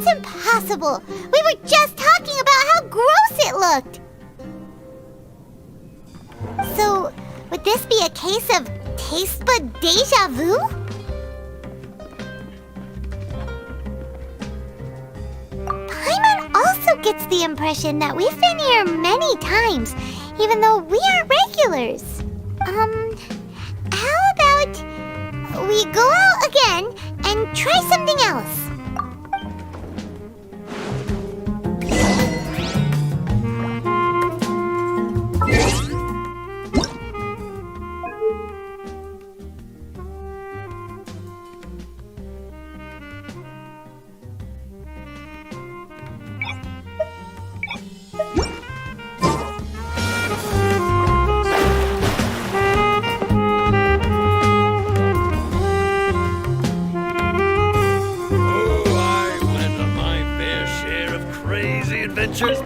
That's impossible! We were just talking about how gross it looked! So, would this be a case of taste bud deja vu? Paimon also gets the impression that we've been here many times, even though we aren't regulars. How about we go out again and try something else?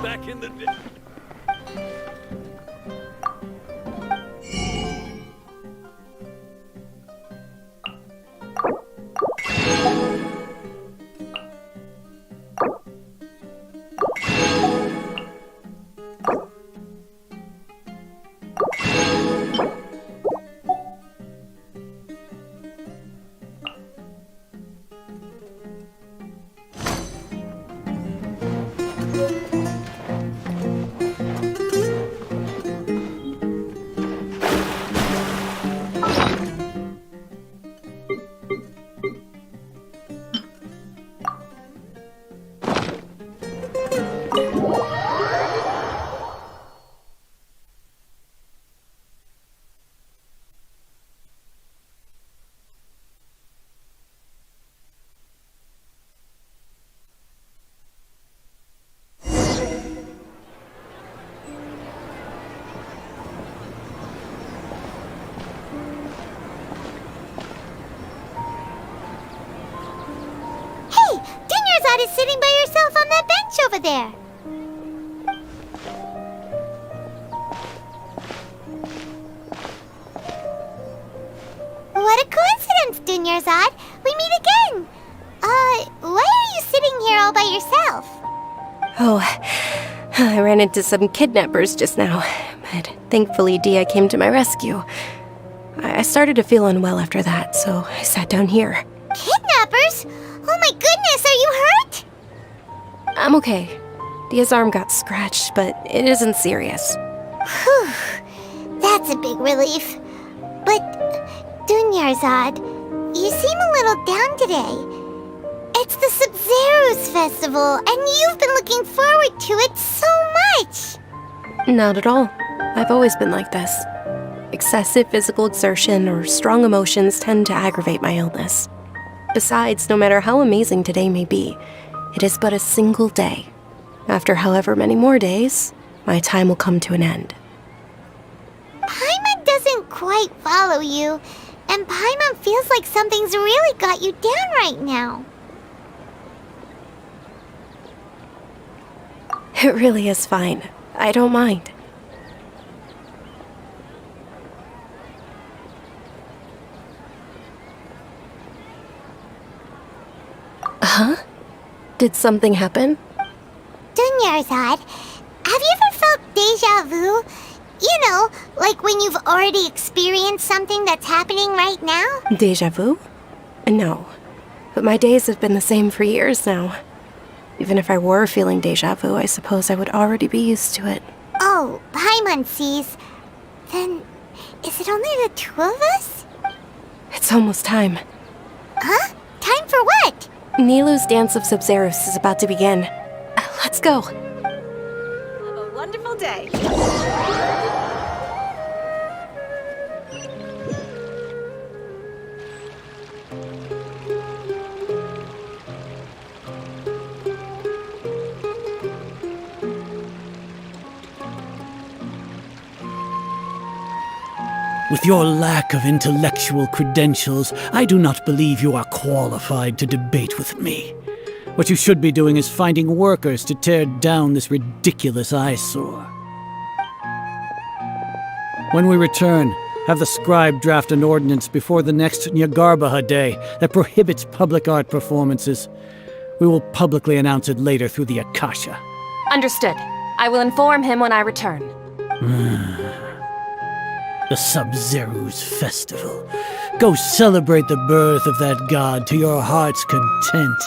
Back in the day. Is sitting by yourself on that bench over there. What a coincidence, Dunyarzad. We meet again. Why are you sitting here all by yourself? Oh, I ran into some kidnappers just now, but thankfully Dia came to my rescue. I started to feel unwell after that, so I sat down here. Kidnappers? Oh my goodness, are you hurt? I'm okay. Dia's arm got scratched, but it isn't serious. Whew, that's a big relief. But, Dunyarzad, you seem a little down today. It's the Sub-Zero's festival, and you've been looking forward to it so much. Not at all. I've always been like this. Excessive physical exertion or strong emotions tend to aggravate my illness. Besides, no matter how amazing today may be, it is but a single day. After however many more days, my time will come to an end. Paimon doesn't quite follow you, and Paimon feels like something's really got you down right now. It really is fine. I don't mind. Huh? Did something happen? Dunyarzad, have you ever felt deja vu? You know, like when you've already experienced something that's happening right now? Deja vu? No. But my days have been the same for years now. Even if I were feeling deja vu, I suppose I would already be used to it. Oh, Paimon sees. Then, is it only the two of us? It's almost time. Huh? Time for what? Nilou's Dance of Sub-Zeros is about to begin. Let's go. Have a wonderful day. With your lack of intellectual credentials, I do not believe you are qualified to debate with me. What you should be doing is finding workers to tear down this ridiculous eyesore. When we return, have the scribe draft an ordinance before the next Nyagarbaha Day that prohibits public art performances. We will publicly announce it later through the Akasha. Understood. I will inform him when I return. The Sub-Zero's festival. Go celebrate the birth of that god to your heart's content.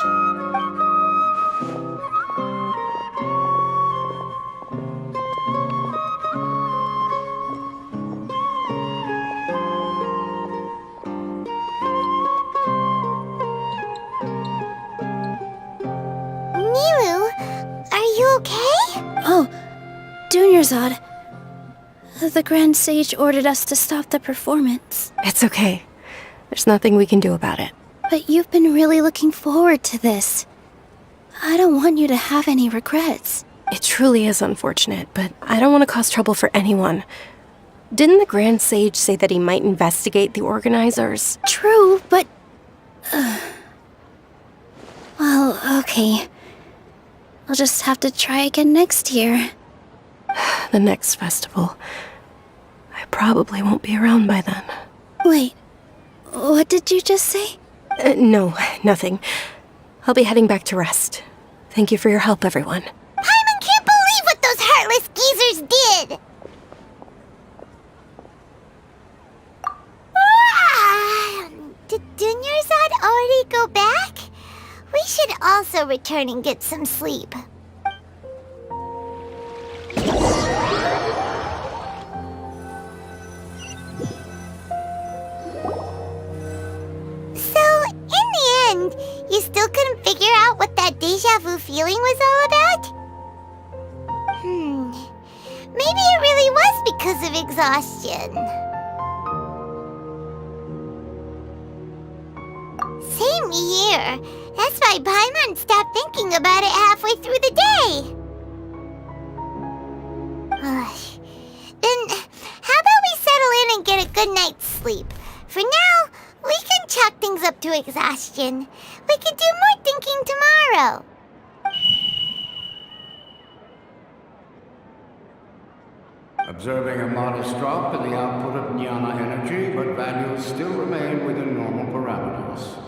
Milu, are you okay? Oh, Dunyarzad. The Grand Sage ordered us to stop the performance. It's okay. There's nothing we can do about it. But you've been really looking forward to this. I don't want you to have any regrets. It truly is unfortunate, but I don't want to cause trouble for anyone. Didn't the Grand Sage say that he might investigate the organizers? True, but... well, okay. I'll just have to try again next year. The next festival. I probably won't be around by then. Wait, what did you just say? No, nothing. I'll be heading back to rest. Thank you for your help, everyone. Paimon can't believe what those heartless geezers did! Did Dunyarzad already go back? We should also return and get some sleep. So, in the end, you still couldn't figure out what that deja vu feeling was all about? Maybe it really was because of exhaustion. Same here. That's why Paimon stopped thinking about it halfway through the day. Then, how about we settle in and get a good night's sleep? For now, we can chalk things up to exhaustion. We can do more thinking tomorrow. Observing a modest drop in the output of jnana energy, but values still remain within normal parameters.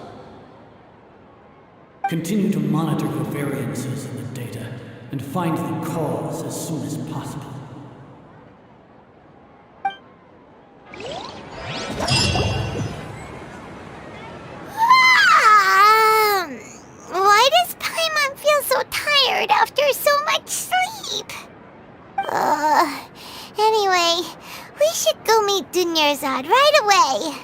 Continue to monitor the variances in the data and find the cause as soon as possible. Why does Paimon feel so tired after so much sleep? Anyway, we should go meet Dunyarzad right away.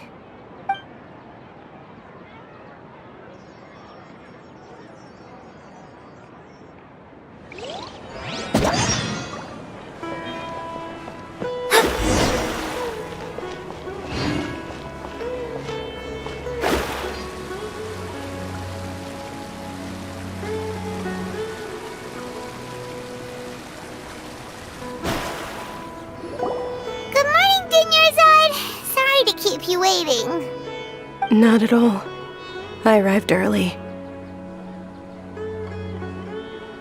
Keep you waiting. Not at all. I arrived early.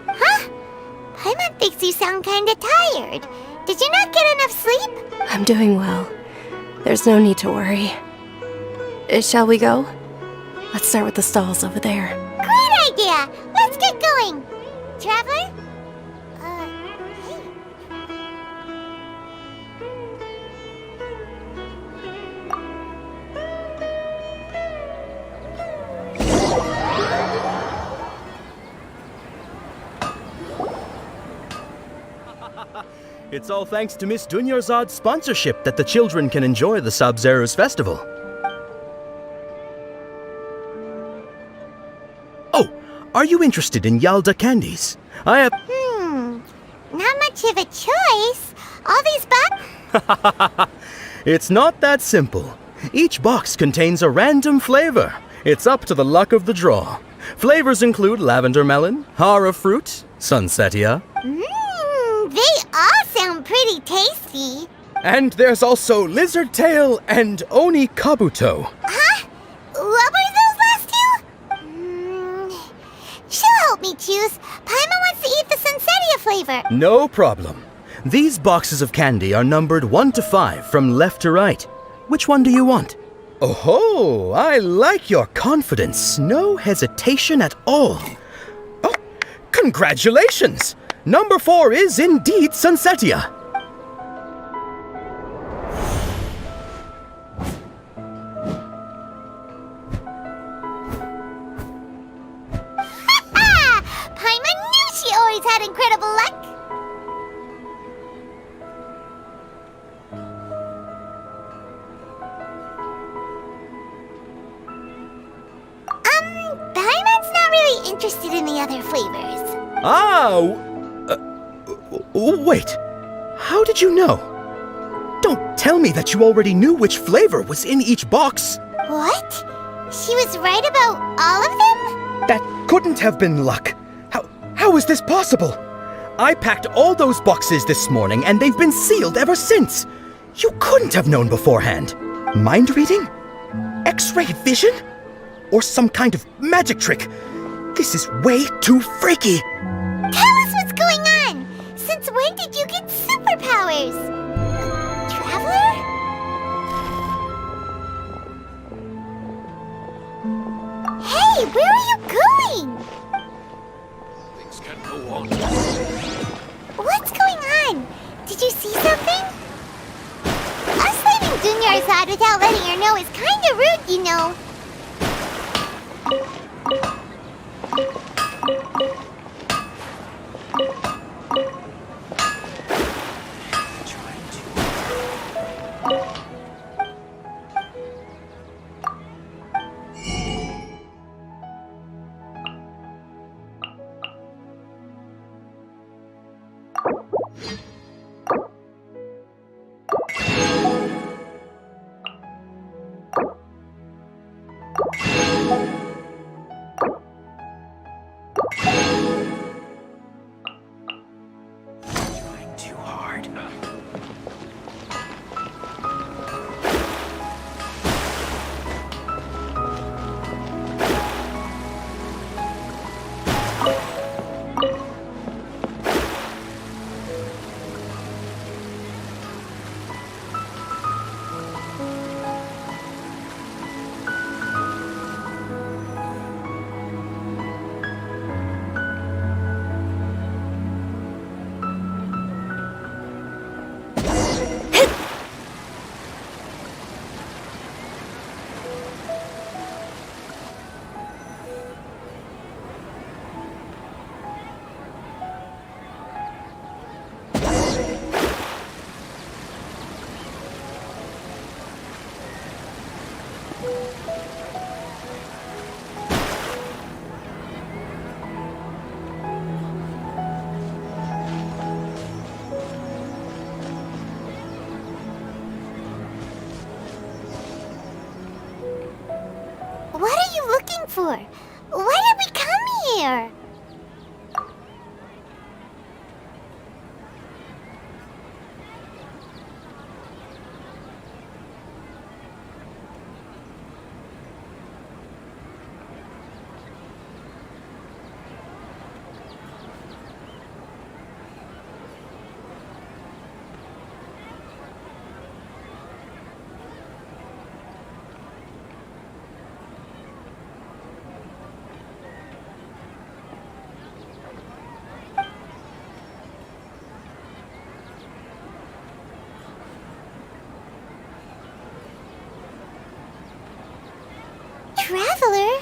Huh? Paimon thinks you sound kinda tired. Did you not get enough sleep? I'm doing well. There's no need to worry. Shall we go? Let's start with the stalls over there. Great idea! Let's get going! Traveler? Hey. It's all thanks to Miss Dunyarzad's sponsorship that the children can enjoy the Sub-Zero's festival. Oh, are you interested in Yalda candies? I have... Not much of a choice. All these It's not that simple. Each box contains a random flavor. It's up to the luck of the draw. Flavors include lavender melon, hara fruit, sunsetia. They all sound pretty tasty. And there's also lizard tail and oni kabuto. Huh? What were those last two? She'll help me choose. Paimon wants to eat the sunsetia flavor. No problem. These boxes of candy are numbered 1 to 5 from left to right. Which one do you want? Oh, I like your confidence. No hesitation at all. Congratulations! Number 4 is indeed Sunsetia. Paimon knew she always had incredible luck! Paimon's not really interested in the other flavors. Wait. How did you know? Don't tell me that you already knew which flavor was in each box. What? She was right about all of them? That couldn't have been luck. How is this possible? I packed all those boxes this morning and they've been sealed ever since. You couldn't have known beforehand. Mind reading? X-ray vision? Or some kind of magic trick? This is way too freaky. Tell us what's going on! Since when did you get superpowers? Traveler? Hey, where are you going? Things can go on. What's going on? Did you see something? Us leaving Dunyar's side without letting her know is kinda rude, you know. Too hard. What are you looking for? Why did we come here? Traveler?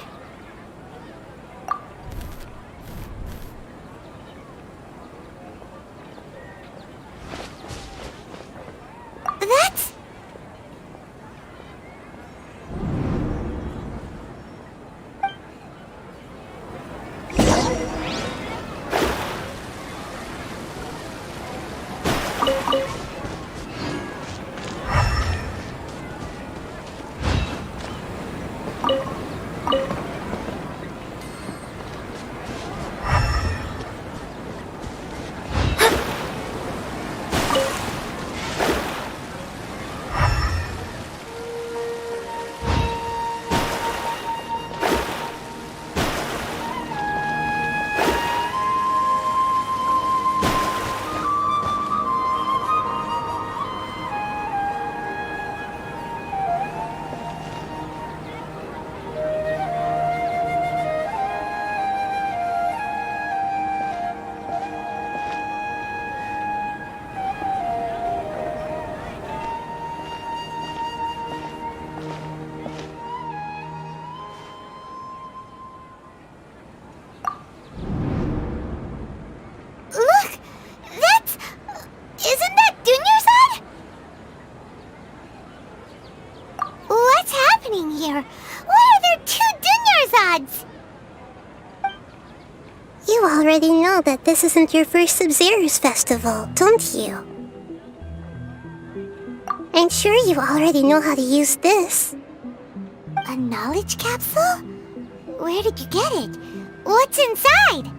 That's... this isn't your first Sub-Zero's festival, don't you? I'm sure you already know how to use this. A knowledge capsule? Where did you get it? What's inside?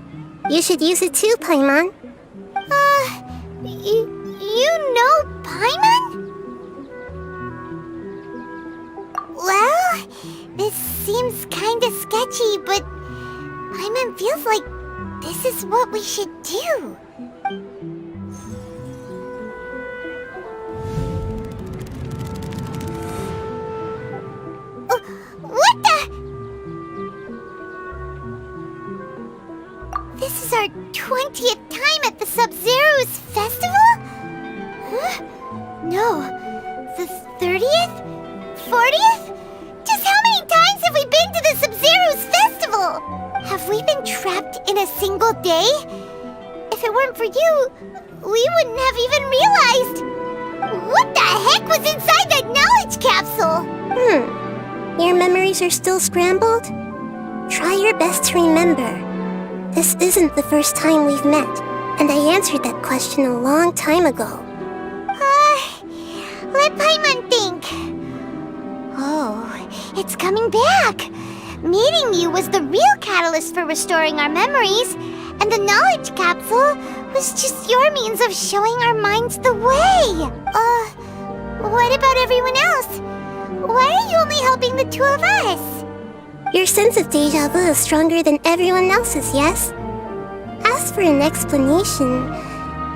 You should use it too, Paimon. You know Paimon? Well, this seems kinda sketchy, but Paimon feels like this is what we should do. What the? This is our 20th time at the Sub-Zero's festival? Huh? No. The 30th? 40th? Just how many times have we been to the Sub-Zero's festival? Have we been trapped in a single day? If it weren't for you, we wouldn't have even realized. What the heck was inside that knowledge capsule? Your memories are still scrambled? Try your best to remember. This isn't the first time we've met, and I answered that question a long time ago. Let Paimon think. Oh, it's coming back. Meeting you was the real catalyst for restoring our memories, and the knowledge capsule was just your means of showing our minds the way. What about everyone else? Why are you only helping the two of us? Your sense of deja vu is stronger than everyone else's, yes? As for an explanation,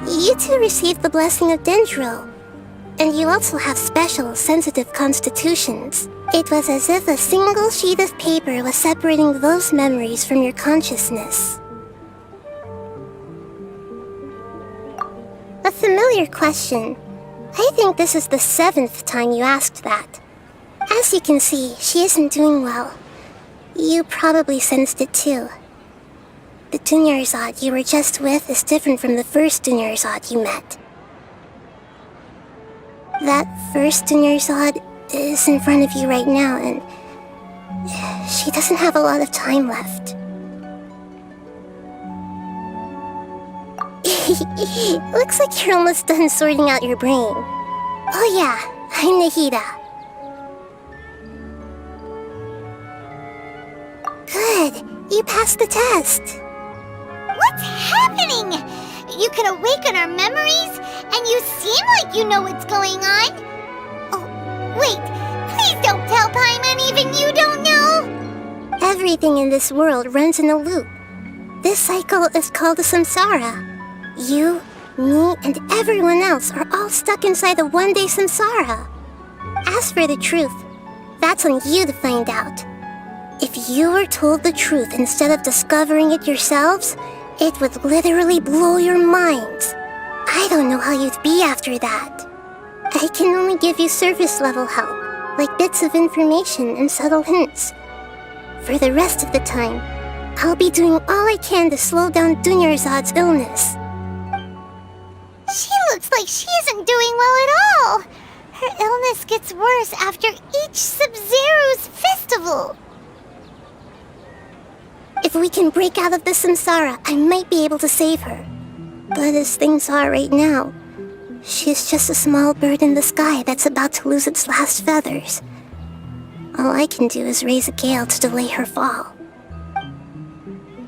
you two received the blessing of Dendro, and you also have special, sensitive constitutions. It was as if a single sheet of paper was separating those memories from your consciousness. A familiar question. I think this is the 7th time you asked that. As you can see, she isn't doing well. You probably sensed it too. The Dunyarzad you were just with is different from the first Dunyarzad you met. That first Dunyarzad is in front of you right now, and she doesn't have a lot of time left. Looks like you're almost done sorting out your brain. Oh yeah, I'm Nahida. Good, you passed the test. What's happening? You can awaken our memories, and you seem like you know what's going on. Oh, wait, please don't tell Paimon even you don't know. Everything in this world runs in a loop. This cycle is called the samsara. You, me, and everyone else are all stuck inside the one-day samsara. As for the truth, that's on you to find out. If you were told the truth instead of discovering it yourselves, it would literally blow your minds. I don't know how you'd be after that. I can only give you surface-level help, like bits of information and subtle hints. For the rest of the time, I'll be doing all I can to slow down Dunyarzad's illness. She looks like she isn't doing well at all. Her illness gets worse after each Sub-Zero's festival. If we can break out of the samsara, I might be able to save her. But as things are right now, she's just a small bird in the sky that's about to lose its last feathers. All I can do is raise a gale to delay her fall.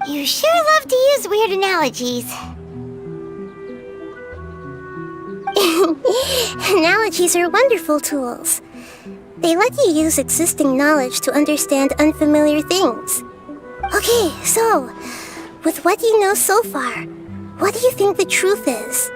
You sure love to use weird analogies. Analogies are wonderful tools. They let you use existing knowledge to understand unfamiliar things. Okay, so, with what you know so far, what do you think the truth is?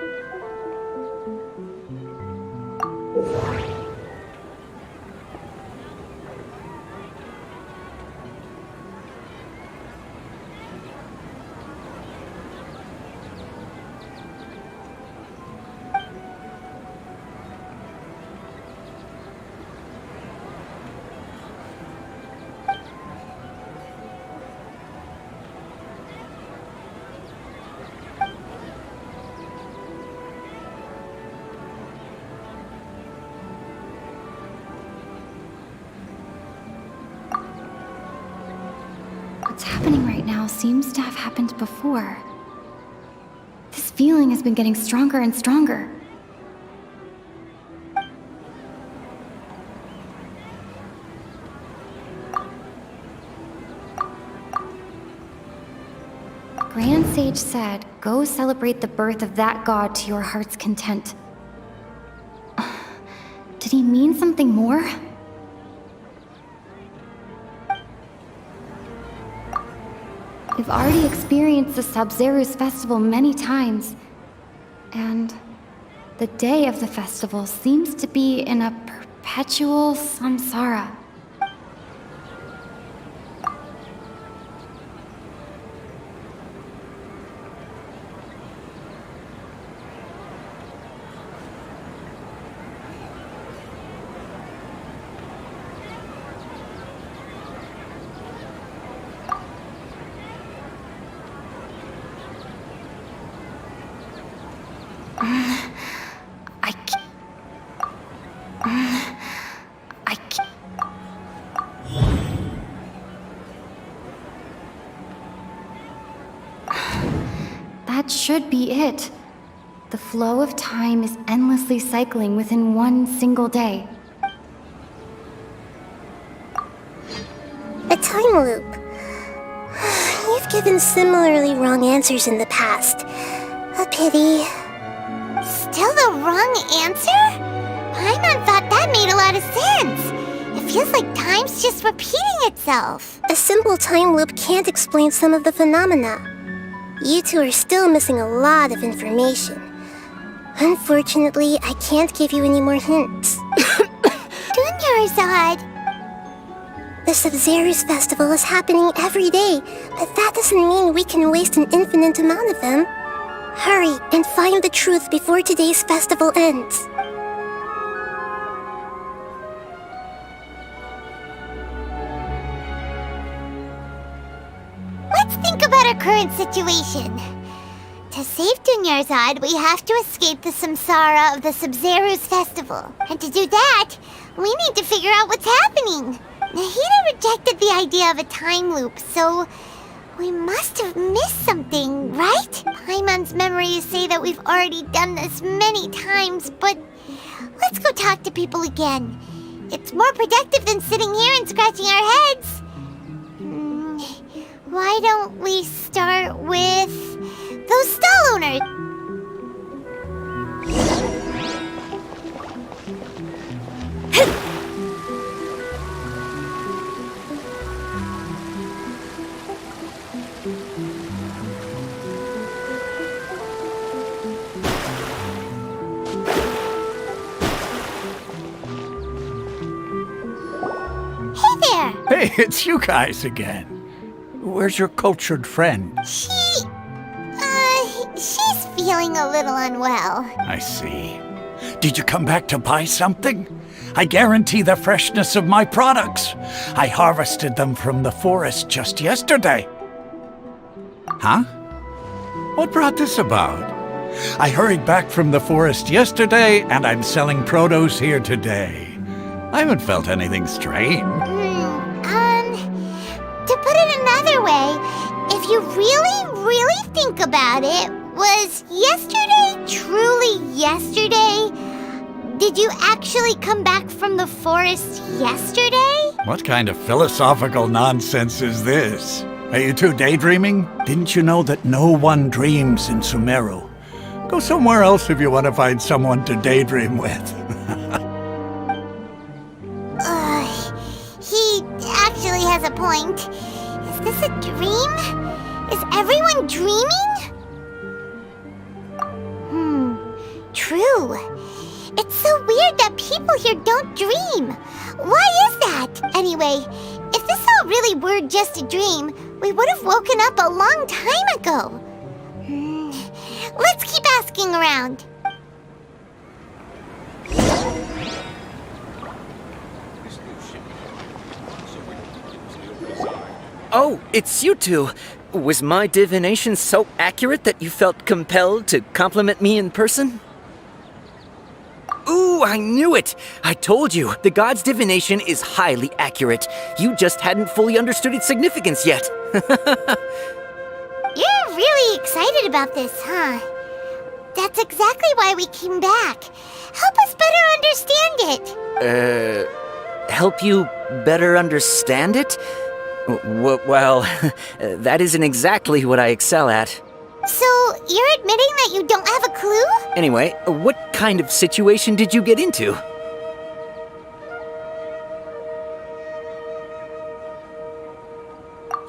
What's happening right now seems to have happened before. feeling has been getting stronger and stronger. Grand Sage said, "Go celebrate the birth of that god to your heart's content." Did he mean something more? We've already experienced the Sub-Zero's festival many times, and the day of the festival seems to be in a perpetual samsara. That should be it. The flow of time is endlessly cycling within one single day. A time loop. You've given similarly wrong answers in the past. A pity. Still the wrong answer? Paimon thought that made a lot of sense. It feels like time's just repeating itself. A simple time loop can't explain some of the phenomena. You two are still missing a lot of information. Unfortunately, I can't give you any more hints. Dunyarzad! The Sub-Zero's festival is happening every day, but that doesn't mean we can waste an infinite amount of them. Hurry and find the truth before today's festival ends. Let's think about our current situation. To save Dunyarzad, we have to escape the samsara of the Sub-Zero's festival. And to do that, we need to figure out what's happening. Nahida rejected the idea of a time loop, so we must have missed something, right? Paimon's memories say that we've already done this many times, but let's go talk to people again. It's more productive than sitting here and scratching our heads. Why don't we start with those stall owners? Hey there! Hey, it's you guys again. Where's your cultured friend? She's feeling a little unwell. I see. Did you come back to buy something? I guarantee the freshness of my products. I harvested them from the forest just yesterday. Huh? What brought this about? I hurried back from the forest yesterday, and I'm selling produce here today. I haven't felt anything strange. To put it another way, if you really think about it, was yesterday truly yesterday? Did you actually come back from the forest yesterday? What kind of philosophical nonsense is this? Are you two daydreaming? Didn't you know that no one dreams in Sumeru? Go somewhere else if you want to find someone to daydream with. He actually has a point. Is this a dream? Is everyone dreaming? True. It's so weird that people here don't dream. Why is that? Anyway, if this all really were just a dream, we would have woken up a long time ago. Let's keep asking around. Oh, it's you two. Was my divination so accurate that you felt compelled to compliment me in person? Ooh, I knew it! I told you, the god's divination is highly accurate. You just hadn't fully understood its significance yet. You're really excited about this, huh? exactly why we came back. Help us better understand it. Help you better understand it? Well, that isn't exactly what I excel at. So, you're admitting that you don't have a clue? Anyway, what kind of situation did you get into?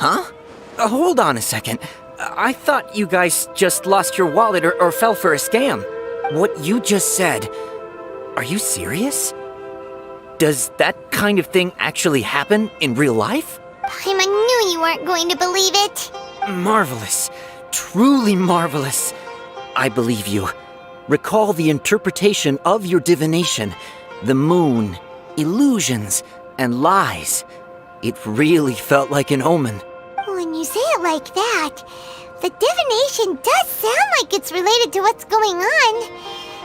Huh? Hold on a second. I thought you guys just lost your wallet or fell for a scam. What you just said, are you serious? Does that kind of thing actually happen in real life? Paimon knew you weren't going to believe it. Marvelous. Truly marvelous. I believe you. Recall the interpretation of your divination. The moon, illusions, and lies. It really felt like an omen. When you say it like that, the divination does sound like it's related to what's going on.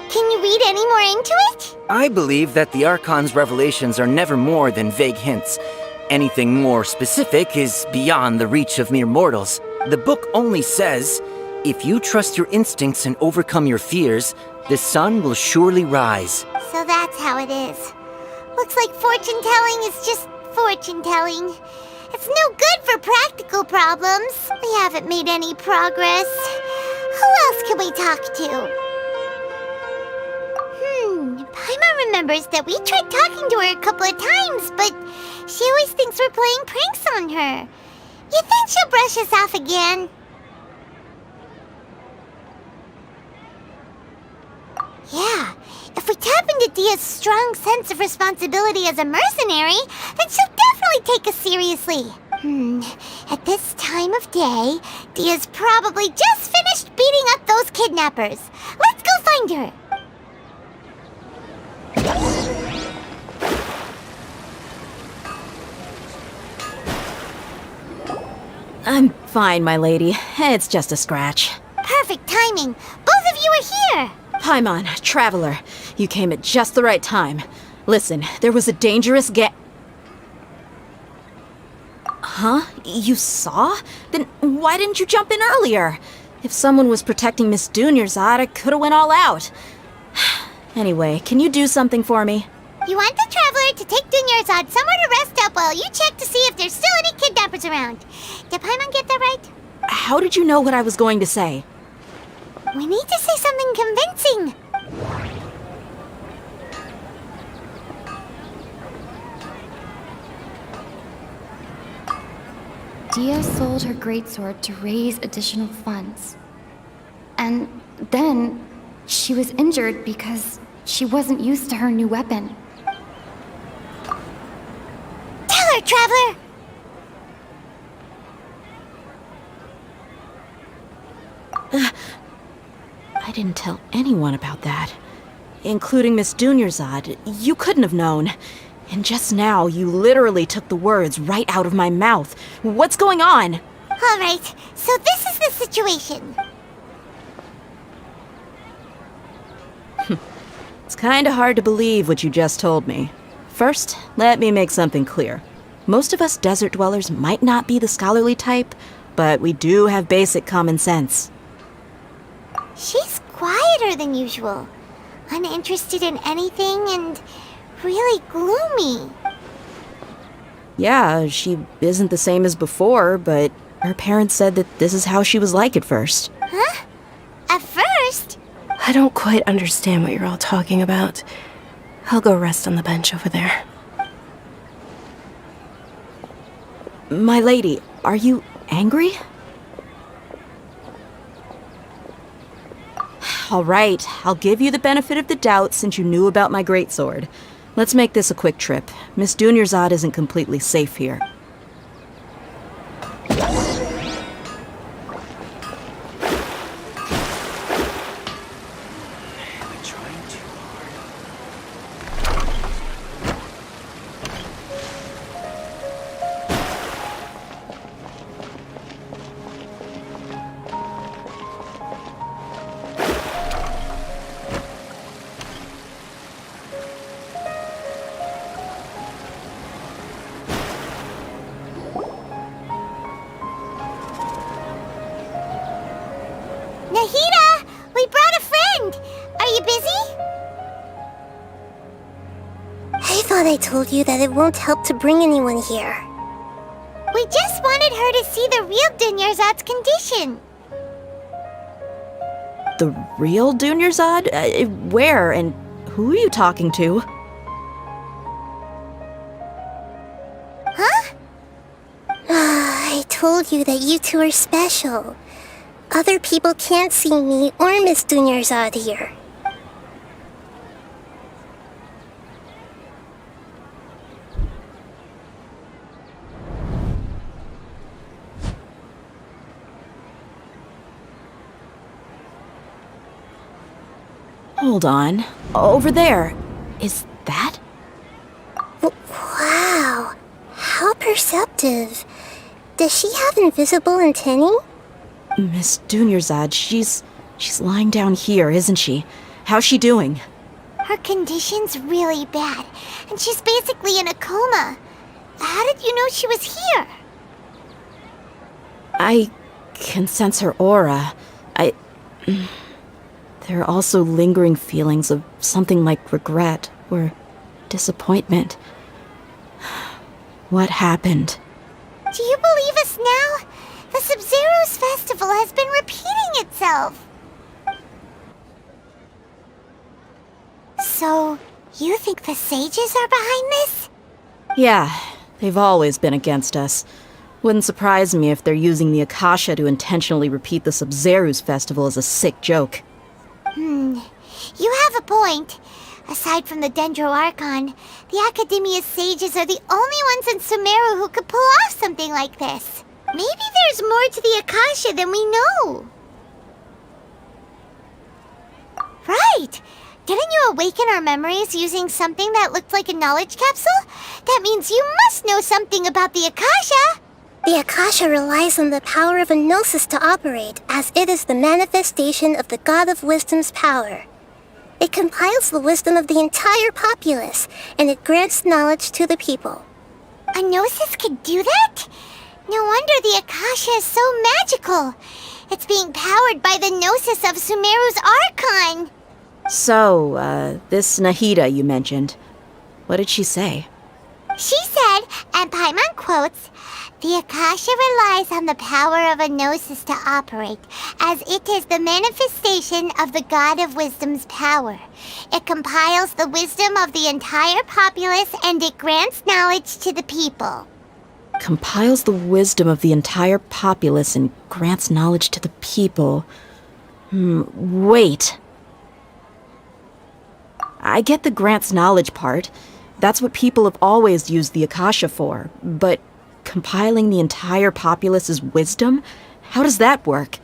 Can you read any more into it? I believe that the Archon's revelations are never more than vague hints. Anything more specific is beyond the reach of mere mortals. The book only says, if you trust your instincts and overcome your fears, the sun will surely rise. So that's how it is. Looks like fortune-telling is just fortune-telling. It's no good for practical problems. We haven't made any progress. Who else can we talk to? Paimon remembers that we tried talking to her a couple of times, but she always thinks we're playing pranks on her. You think she'll brush us off again? Yeah, if we tap into Dia's strong sense of responsibility as a mercenary, then she'll definitely take us seriously. At this time of day, Dia's probably just finished beating up those kidnappers. Let's go find her. I'm fine, my lady. It's just a scratch. Perfect timing. Both of you are here. Paimon, traveler, you came at just the right time. Listen, there was a dangerous Huh? You saw? Then why didn't you jump in earlier? If someone was protecting Miss Dunyarzad, I could have went all out. Anyway, can you do something for me? You want the traveler to take Dunyarzad somewhere to rest up while you check to see if there's still any kidnappers around. Did Paimon get that right? How did you know what I was going to say? We need to say something convincing. Dia sold her greatsword to raise additional funds. And then she was injured because she wasn't used to her new weapon. Tell her, traveler! I didn't tell anyone about that. Including Miss Dunyarzad. You couldn't have known. And just now, you literally took the words right out of my mouth. What's going on? All right, so this is the situation. It's kinda hard to believe what you just told me. First, let me make something clear. Most of us desert dwellers might not be the scholarly type, but we do have basic common sense. She's quieter than usual. Uninterested in anything and really gloomy. Yeah, she isn't the same as before, but her parents said that this is how she was like at first. Huh? At first? I don't quite understand what you're all talking about. I'll go rest on the bench over there. My lady, are you angry? All right, I'll give you the benefit of the doubt since you knew about my greatsword. Let's make this a quick trip. Miss Dunyarzad isn't completely safe here. Are you busy? I thought I told you that it won't help to bring anyone here. We just wanted her to see the real Dunyarzad's condition. The real Dunyarzad? Where and who are you talking to? Huh? I told you that you two are special. Other people can't see me or Miss Dunyarzad here. Hold on. Over there. Is that? Wow. How perceptive. Does she have invisible antennae? Miss Dunyarzad, she's lying down here, isn't she? How's she doing? Her condition's really bad, and she's basically in a coma. How did you know she was here? I can sense her aura. There are also lingering feelings of something like regret or disappointment. What happened? Do you believe us now? The Sub-Zero's festival has been repeating itself. So, you think the sages are behind this? Yeah, they've always been against us. Wouldn't surprise me if they're using the Akasha to intentionally repeat the Sub-Zero's festival as a sick joke. You have a point. Aside from the Dendro Archon, the Academia's sages are the only ones in Sumeru who could pull off something like this. Maybe there's more to the Akasha than we know. Right! Didn't you awaken our memories using something that looked like a knowledge capsule? That means you must know something about the Akasha! The Akasha relies on the power of a gnosis to operate, as it is the manifestation of the God of Wisdom's power. It compiles the wisdom of the entire populace, and it grants knowledge to the people. A gnosis could do that? No wonder the Akasha is so magical. It's being powered by the gnosis of Sumeru's Archon. So, this Nahida you mentioned, what did she say? She said, and Paimon quotes, "The Akasha relies on the power of a gnosis to operate, as it is the manifestation of the God of Wisdom's power. It compiles the wisdom of the entire populace and it grants knowledge to the people." Compiles the wisdom of the entire populace and grants knowledge to the people. Wait. I get the grants knowledge part. That's what people have always used the Akasha for. But compiling the entire populace's wisdom? How does that work?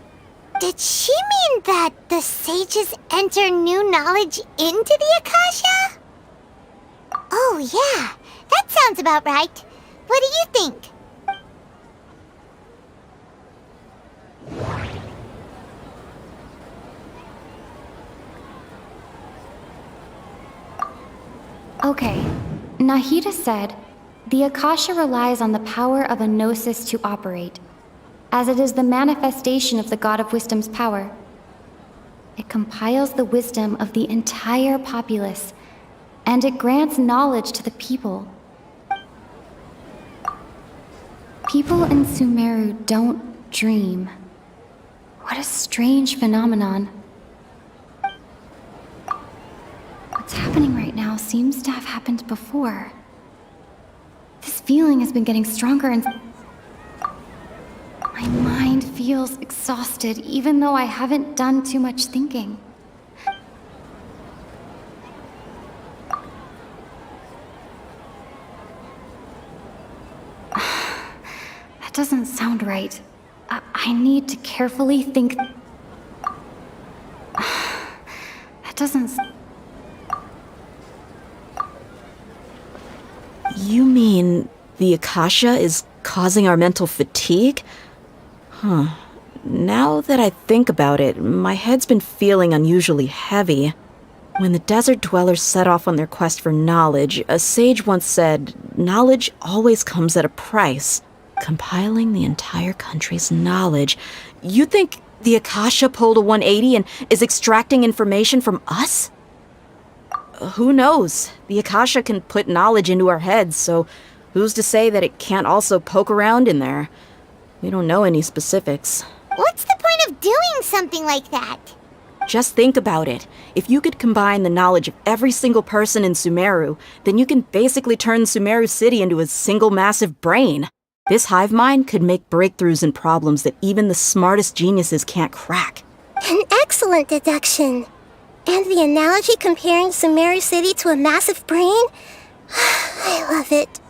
Did she mean that the sages enter new knowledge into the Akasha? Oh yeah, that sounds about right. What do you think? Okay, Nahida said, the Akasha relies on the power of a gnosis to operate, as it is the manifestation of the God of Wisdom's power. It compiles the wisdom of the entire populace, and it grants knowledge to the people. People in Sumeru don't dream. What a strange phenomenon. What's happening right now seems to have happened before. This feeling has been getting stronger and... My mind feels exhausted, even though I haven't done too much thinking. That doesn't sound right. I need to carefully think... That doesn't... You mean the Akasha is causing our mental fatigue? Huh. Now that I think about it, my head's been feeling unusually heavy. When the desert dwellers set off on their quest for knowledge, a sage once said, knowledge always comes at a price. Compiling the entire country's knowledge. You think The Akasha pulled a 180 and is extracting information from us? Who knows? The Akasha can put knowledge into our heads, so who's to say that it can't also poke around in there? We don't know any specifics. What's the point of doing something like that? Just think about it. If you could combine the knowledge of every single person in Sumeru, then you can basically turn Sumeru City into a single massive brain. This hive mind could make breakthroughs in problems that even the smartest geniuses can't crack. An excellent deduction. And the analogy comparing Sumeru City to a massive brain? I love it.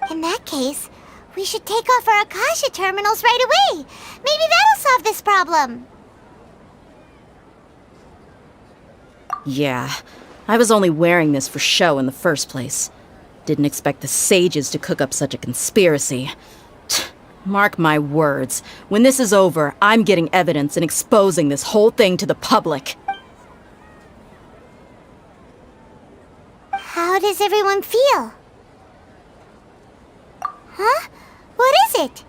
In that case, we should take off our Akasha terminals right away. Maybe that'll solve this problem. Yeah, I was only wearing this for show in the first place. Didn't expect the sages to cook up such a conspiracy. Mark my words, when this is over, I'm getting evidence and exposing this whole thing to the public. How does everyone feel? Huh? What is it?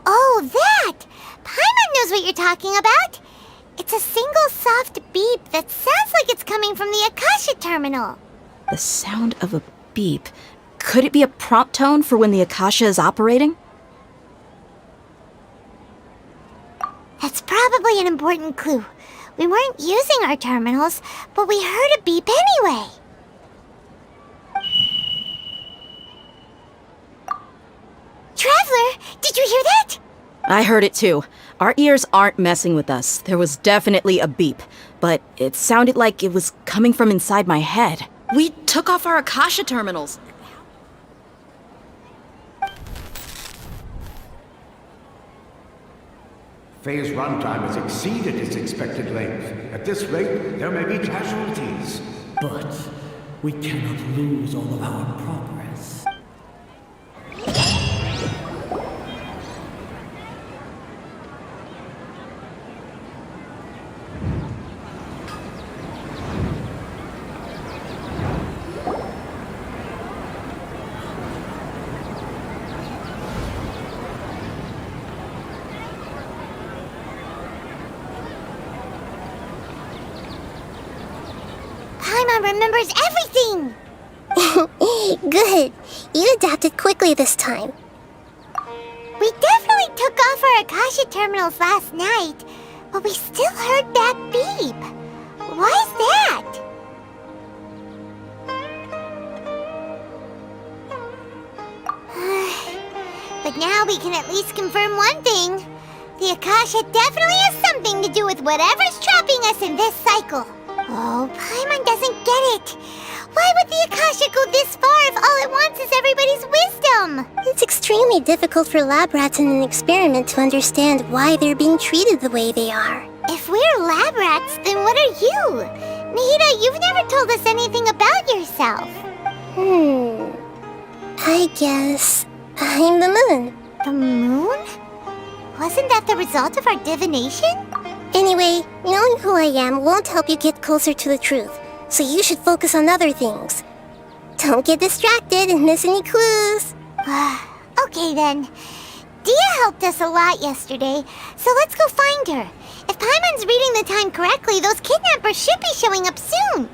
Oh, that! Paimon knows what you're talking about. It's a single soft beep that sounds like it's coming from the Akasha terminal. The sound of a beep. Could it be a prompt tone for when the Akasha is operating? That's probably an important clue. We weren't using our terminals, but we heard a beep anyway. Traveler, did you hear that? I heard it too. Our ears aren't messing with us. There was definitely a beep, but it sounded like it was coming from inside my head. We took off our Akasha terminals. Phase runtime has exceeded its expected length. At this rate, there may be casualties. But we cannot lose all of our progress. Paimon remembers everything! Good. You adapted quickly this time. We definitely took off our Akasha terminals last night, but we still heard that beep. Why is that? But now we can at least confirm one thing. The Akasha definitely has something to do with whatever's trapping us in this cycle. Oh, Paimon doesn't get it. Why would the Akasha go this far if all it wants is everybody's wisdom? It's extremely difficult for lab rats in an experiment to understand why they're being treated the way they are. If we're lab rats, then what are you? Nihida, you've never told us anything about yourself. I guess I'm the moon. The moon? Wasn't that the result of our divination? Anyway, knowing who I am won't help you get closer to the truth, so you should focus on other things. Don't get distracted and miss any clues. Okay then. Dia helped us a lot yesterday, so let's go find her. If Paimon's reading the time correctly, those kidnappers should be showing up soon.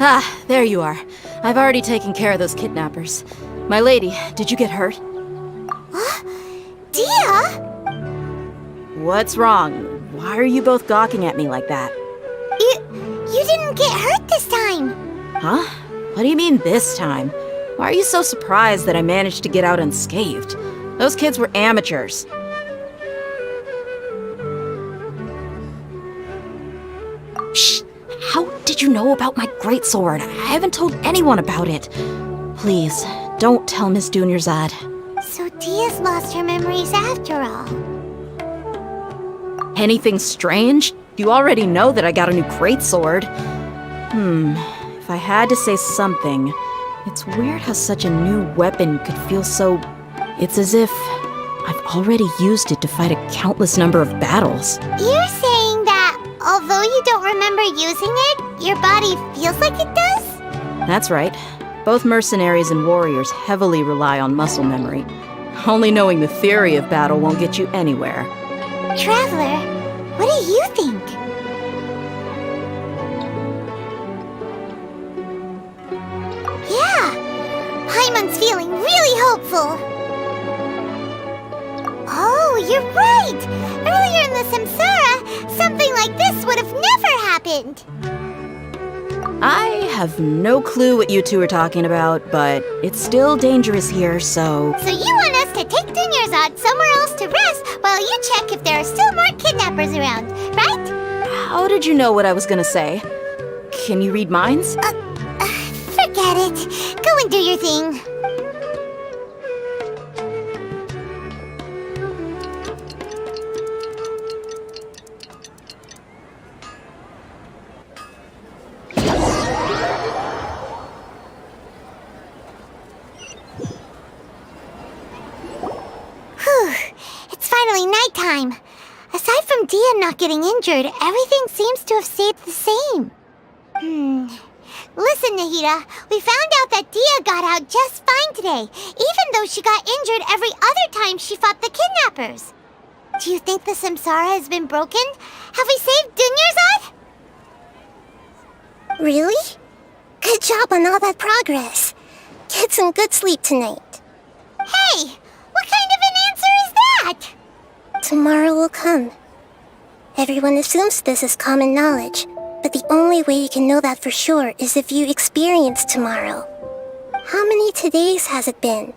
Ah, there you are. I've already taken care of those kidnappers. My lady, did you get hurt? Dia? What's wrong? Why are you both gawking at me like that? You didn't get hurt this time. Huh? What do you mean this time? Why are you so surprised that I managed to get out unscathed? Those kids were amateurs. Shh! How did you know about my greatsword? I haven't told anyone about it. Please, don't tell Miss Dunyarzad. So Dia's lost her memories after all. Anything strange? You already know that I got a new greatsword. If I had to say something, it's weird how such a new weapon could feel so It's as if I've already used it to fight a countless number of battles. You're saying that although you don't remember using it, your body feels like it does? That's right. Both mercenaries and warriors heavily rely on muscle memory. Only knowing the theory of battle won't get you anywhere. Traveler, what do you think? Yeah, Paimon's feeling really hopeful. Oh, you're right! Earlier in the Samsara, something like this would have never happened. I have no clue what you two are talking about, but it's still dangerous here, so... So you want us to take Dunyarzad somewhere else to rest while you check if there are still more kidnappers around, right? How did you know what I was gonna say? Can you read minds? Forget it. Go and do your thing. It's finally nighttime. Aside from Dia not getting injured, everything seems to have stayed the same. Listen, Nahida, we found out that Dia got out just fine today, even though she got injured every other time she fought the kidnappers. Do you think the Samsara has been broken? Have we saved Dunyarzad? Really? Good job on all that progress. Get some good sleep tonight. Hey, what kind of an answer is that? Tomorrow will come. Everyone assumes this is common knowledge, but the only way you can know that for sure is if you experience tomorrow. How many todays has it been?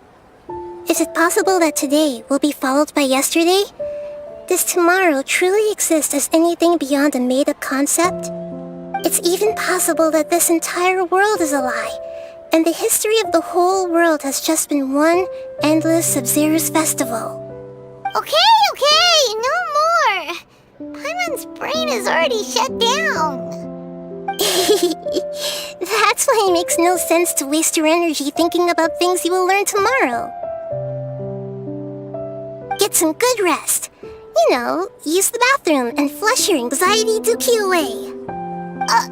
Is it possible that today will be followed by yesterday? Does tomorrow truly exist as anything beyond a made-up concept? It's even possible that this entire world is a lie, and the history of the whole world has just been one endless Sub-Zero's festival. Okay, no more. Paimon's brain is already shut down. That's why it makes no sense to waste your energy thinking about things you will learn tomorrow. Get some good rest. You know, use the bathroom and flush your anxiety dookie away. Huh?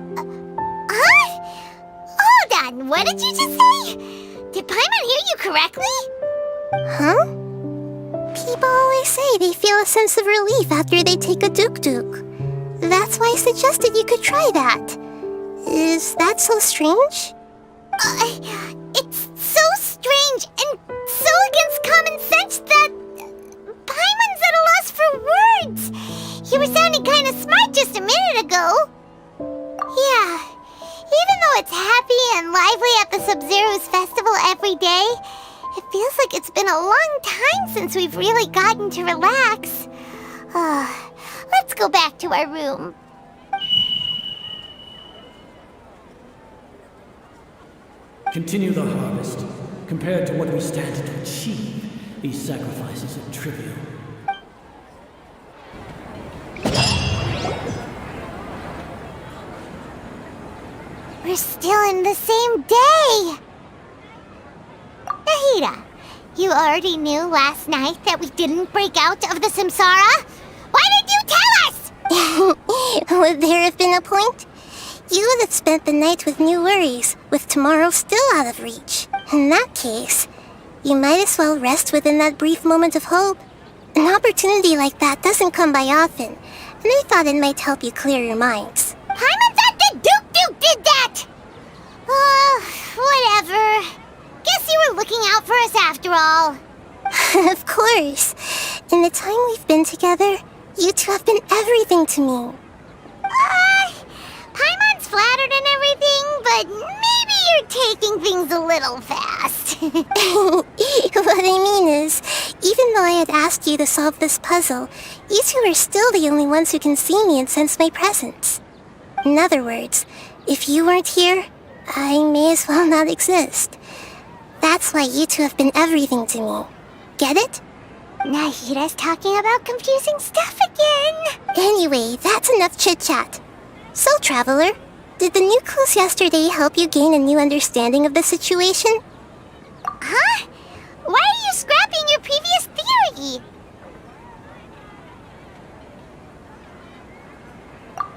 Hold on, what did you just say? Did Paimon hear you correctly? Huh? People always say they feel a sense of relief after they take a duk-duk. That's why I suggested you could try that. Is that so strange? It's so strange and so against common sense that Paimon's at a loss for words. You were sounding kind of smart just a minute ago. Yeah, even though it's happy and lively at the Sub-Zero's festival every day, it feels like it's been a long time since we've really gotten to relax. Let's go back to our room. Continue the harvest. Compared to what we stand to achieve, these sacrifices are trivial. We're still in the same day! Nahida, you already knew last night that we didn't break out of the Samsara? Why did you tell us? Would there have been a point? You would have spent the night with new worries, with tomorrow still out of reach. In that case, you might as well rest within that brief moment of hope. An opportunity like that doesn't come by often, and I thought it might help you clear your minds. Paimon thought the Duke did that! Whatever. Guess you were looking out for us after all. Of course. In the time we've been together, you two have been everything to me. Paimon's flattered and everything, but maybe you're taking things a little fast. What I mean is, even though I had asked you to solve this puzzle, you two are still the only ones who can see me and sense my presence. In other words, if you weren't here, I may as well not exist. That's why you two have been everything to me. Get it? Nahida's talking about confusing stuff again. Anyway, that's enough chit-chat. So, Traveler, did the new clues yesterday help you gain a new understanding of the situation? Huh? Why are you you're scrapping your previous theory.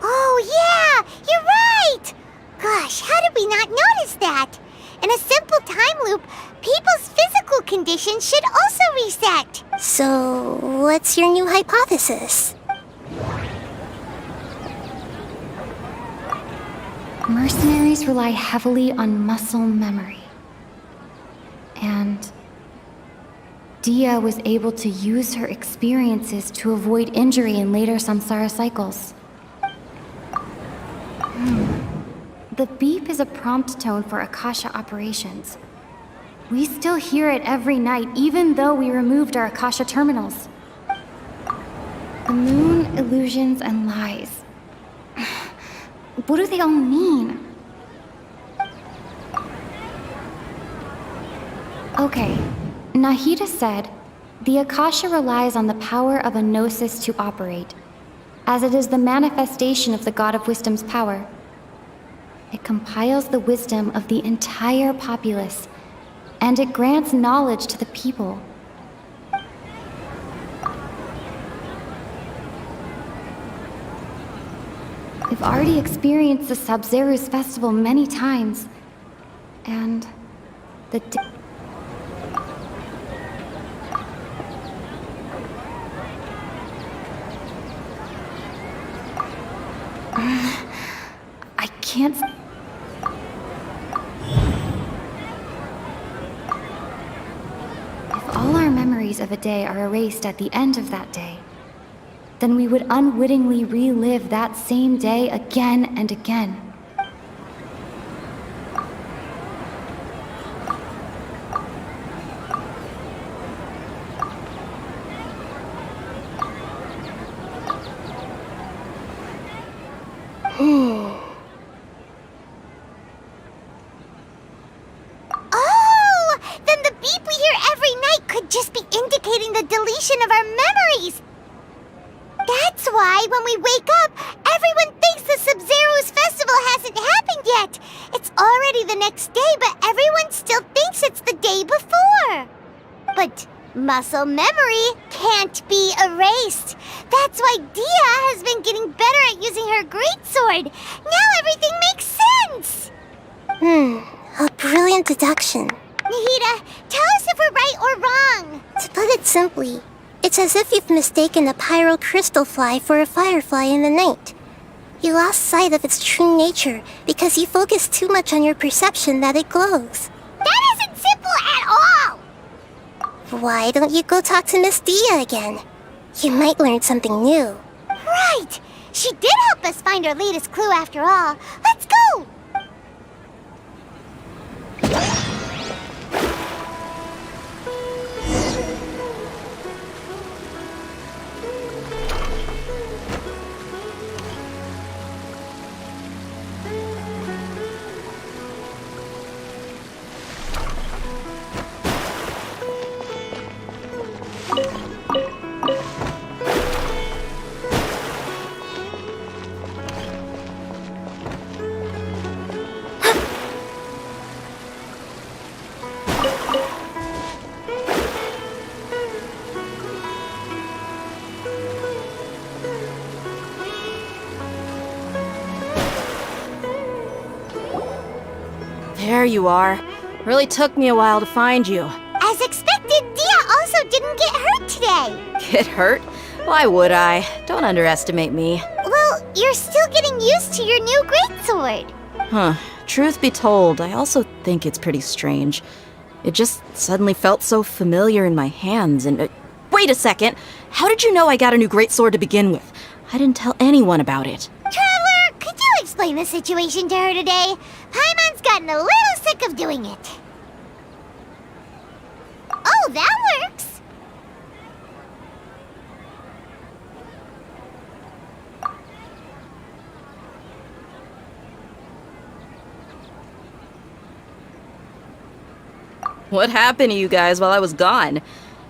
Oh yeah, you're right! Gosh, how did we not notice that? In a simple time loop, people's physical conditions should also reset. So, what's your new hypothesis? Mercenaries rely heavily on muscle memory. And Dia was able to use her experiences to avoid injury in later samsara cycles. The beep is a prompt tone for Akasha operations. We still hear it every night, even though we removed our Akasha terminals. The moon, illusions, and lies. What do they all mean? Okay, Nahida said, the Akasha relies on the power of a gnosis to operate, as it is the manifestation of the God of Wisdom's power. It compiles the wisdom of the entire populace, and it grants knowledge to the people. We've already experienced the Sub-Zero's festival many times, and the I can't. If all our memories of a day are erased at the end of that day, then we would unwittingly relive that same day again and again. Oh! Then the beep we hear every night could just be indicating the deletion of our memories! That's why when we wake up, everyone thinks the Sub-Zero's festival hasn't happened yet. It's already the next day, but everyone still thinks it's the day before. But muscle memory can't be erased. That's why Dia has been getting better at using her greatsword. Now everything makes sense. A brilliant deduction. Nahida, tell us if we're right or wrong. To put it simply, it's as if you've mistaken a pyro crystal fly for a firefly in the night. You lost sight of its true nature because you focused too much on your perception that it glows. That isn't simple at all. Why don't you go talk to Miss Dia again? You might learn something new. Right. She did help us find our latest clue after all. Let's go. There you are. Really took me a while to find you. As expected, Dia also didn't get hurt today. Get hurt? Why would I? Don't underestimate me. Well, you're still getting used to your new greatsword. Huh. Truth be told, I also think it's pretty strange. It just suddenly felt so familiar in my hands and... wait a second! How did you know I got a new greatsword to begin with? I didn't tell anyone about it. Traveler, could you explain the situation to her today? Paimon's gotten a little sick of doing it. Oh, that works. What happened to you guys while I was gone?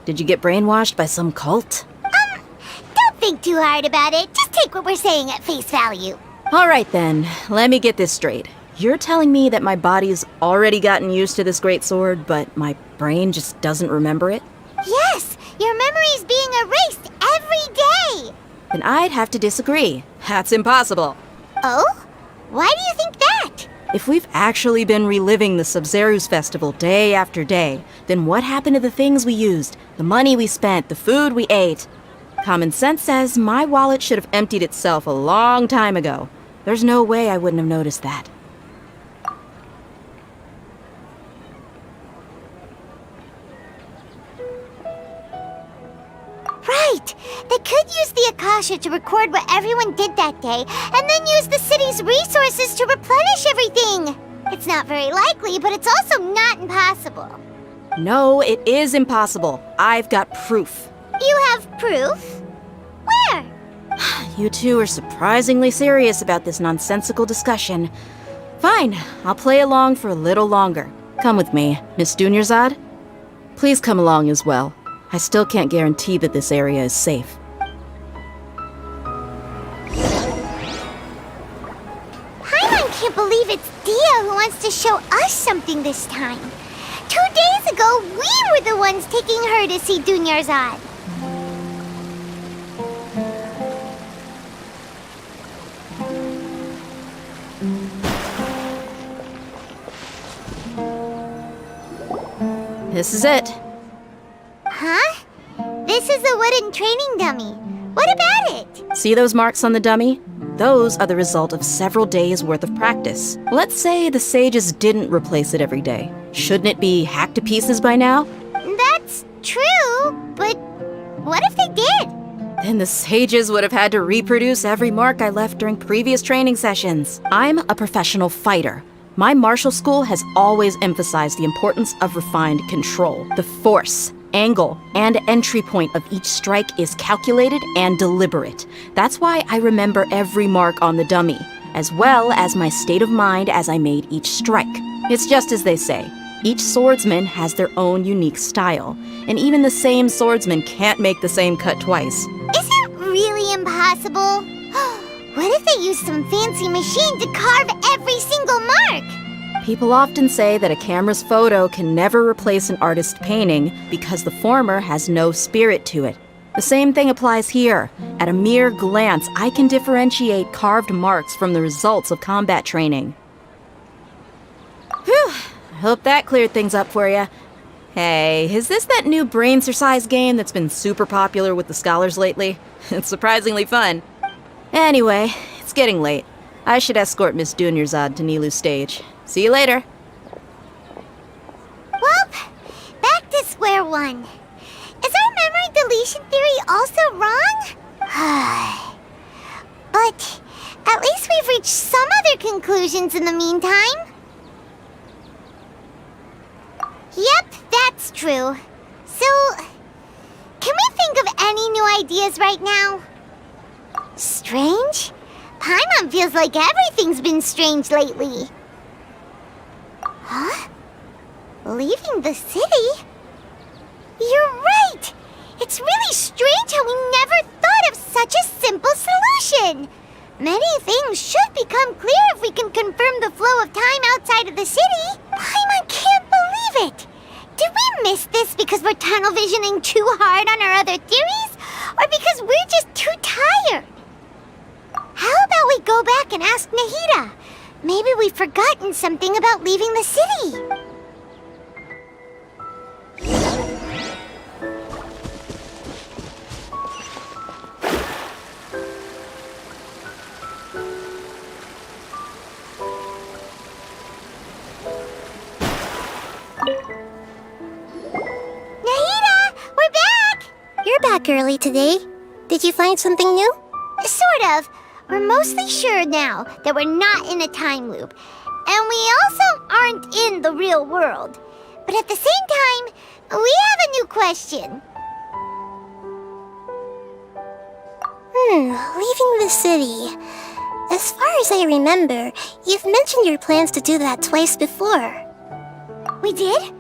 Did you get brainwashed by some cult? Don't think too hard about it. Just take what we're saying at face value. Alright then, let me get this straight. You're telling me that my body's already gotten used to this great sword, but my brain just doesn't remember it? Your memory's being erased every day! Then I'd have to disagree. That's impossible. Oh? Why do you think that? If we've actually been reliving the Sub-Zeru's festival day after day, then what happened to the things we used, the money we spent, the food we ate? Common sense says my wallet should have emptied itself a long time ago. There's no way I wouldn't have noticed that. Right! They could use the Akasha to record what everyone did that day, and then use the city's resources to replenish everything! It's not very likely, but it's also not impossible. No, it is impossible. I've got proof. You have proof? Where? You two are surprisingly serious about this nonsensical discussion. Fine, I'll play along for a little longer. Come with me, Miss Dunyarzad. Please come along as well. I still can't guarantee that this area is safe. Paimon can't believe it's Dia who wants to show us something this time. 2 days ago, we were the ones taking her to see Dunyarzad. This is it. Huh? This is a wooden training dummy. What about it? See those marks on the dummy? Those are the result of several days' worth of practice. Let's say the sages didn't replace it every day. Shouldn't it be hacked to pieces by now? That's true, but what if they did? Then the sages would have had to reproduce every mark I left during previous training sessions. I'm a professional fighter. My martial school has always emphasized the importance of refined control. The force, angle, and entry point of each strike is calculated and deliberate. That's why I remember every mark on the dummy, as well as my state of mind as I made each strike. It's just as they say, each swordsman has their own unique style, and even the same swordsman can't make the same cut twice. Is it really impossible? What if they used some fancy machine to carve every single mark? People often say that a camera's photo can never replace an artist's painting because the former has no spirit to it. The same thing applies here. At a mere glance, I can differentiate carved marks from the results of combat training. Whew, I hope that cleared things up for you. Hey, is this that new brain exercise game that's been super popular with the scholars lately? It's surprisingly fun. Anyway, it's getting late. I should escort Miss Dunyarzad to Nilu's stage. See you later. Well, back to square one. Is our memory deletion theory also wrong? But at least we've reached some other conclusions in the meantime. Yep, that's true. So, can we think of any new ideas right now? Strange? Paimon feels like everything's been strange lately. Huh? Leaving the city? You're right! It's really strange how we never thought of such a simple solution! Many things should become clear if we can confirm the flow of time outside of the city. Paimon can't believe it! Did we miss this because we're tunnel visioning too hard on our other theories? Or because we're just too tired? How about we go back and ask Nahida? Maybe we've forgotten something about leaving the city. Nahida, we're back! You're back early today. Did you find something new? Sort of. We're mostly sure now that we're not in a time loop. And we also aren't in the real world. But at the same time, we have a new question. Leaving the city. As far as I remember, you've mentioned your plans to do that twice before. We did?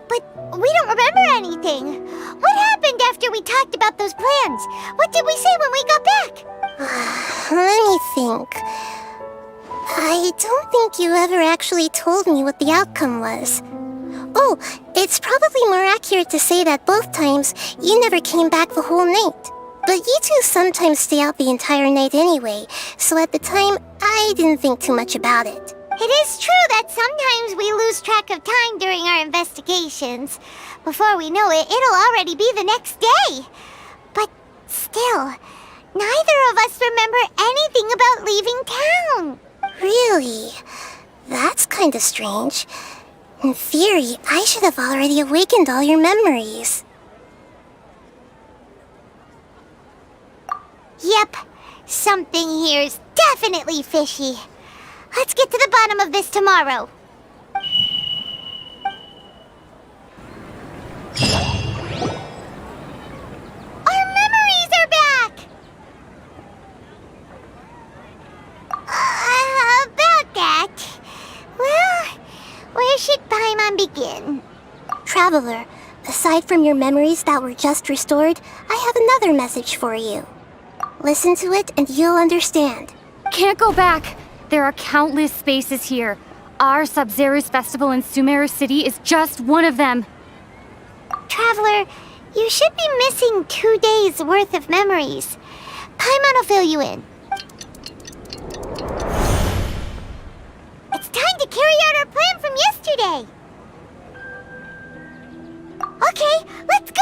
But we don't remember anything. What happened after we talked about those plans? What did we say when we got back? Let me think. I don't think you ever actually told me what the outcome was. Oh, it's probably more accurate to say that both times you never came back the whole night. But you two sometimes stay out the entire night anyway, so at the time, I didn't think too much about it. It is true that sometimes we lose track of time during our investigations. Before we know it, it'll already be the next day. But still, neither of us remember anything about leaving town. Really? That's kinda strange. In theory, I should have already awakened all your memories. Yep, something here's definitely fishy. Let's get to the bottom of this tomorrow. Our memories are back! About that. Well, where should Paimon begin? Traveler, aside from your memories that were just restored, I have another message for you. Listen to it and you'll understand. Can't go back. There are countless spaces here. Our Sub-Zero's festival in Sumeru City is just one of them. Traveler, you should be missing 2 days worth of memories. Paimon will fill you in. It's time to carry out our plan from yesterday. Okay, let's go!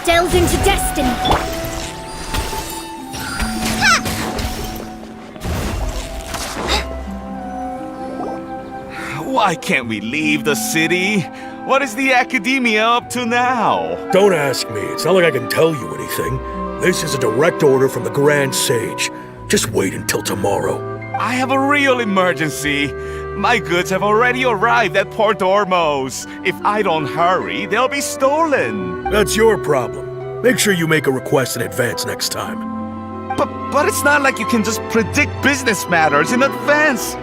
Delve into destiny. Why can't we leave the city? What is the academia up to now? Don't ask me. It's not like I can tell you anything. This is a direct order from the Grand Sage. Just wait until tomorrow. I have a real emergency. My goods have already arrived at Port Ormos. If I don't hurry, they'll be stolen. That's your problem. Make sure you make a request in advance next time. But it's not like you can just predict business matters in advance.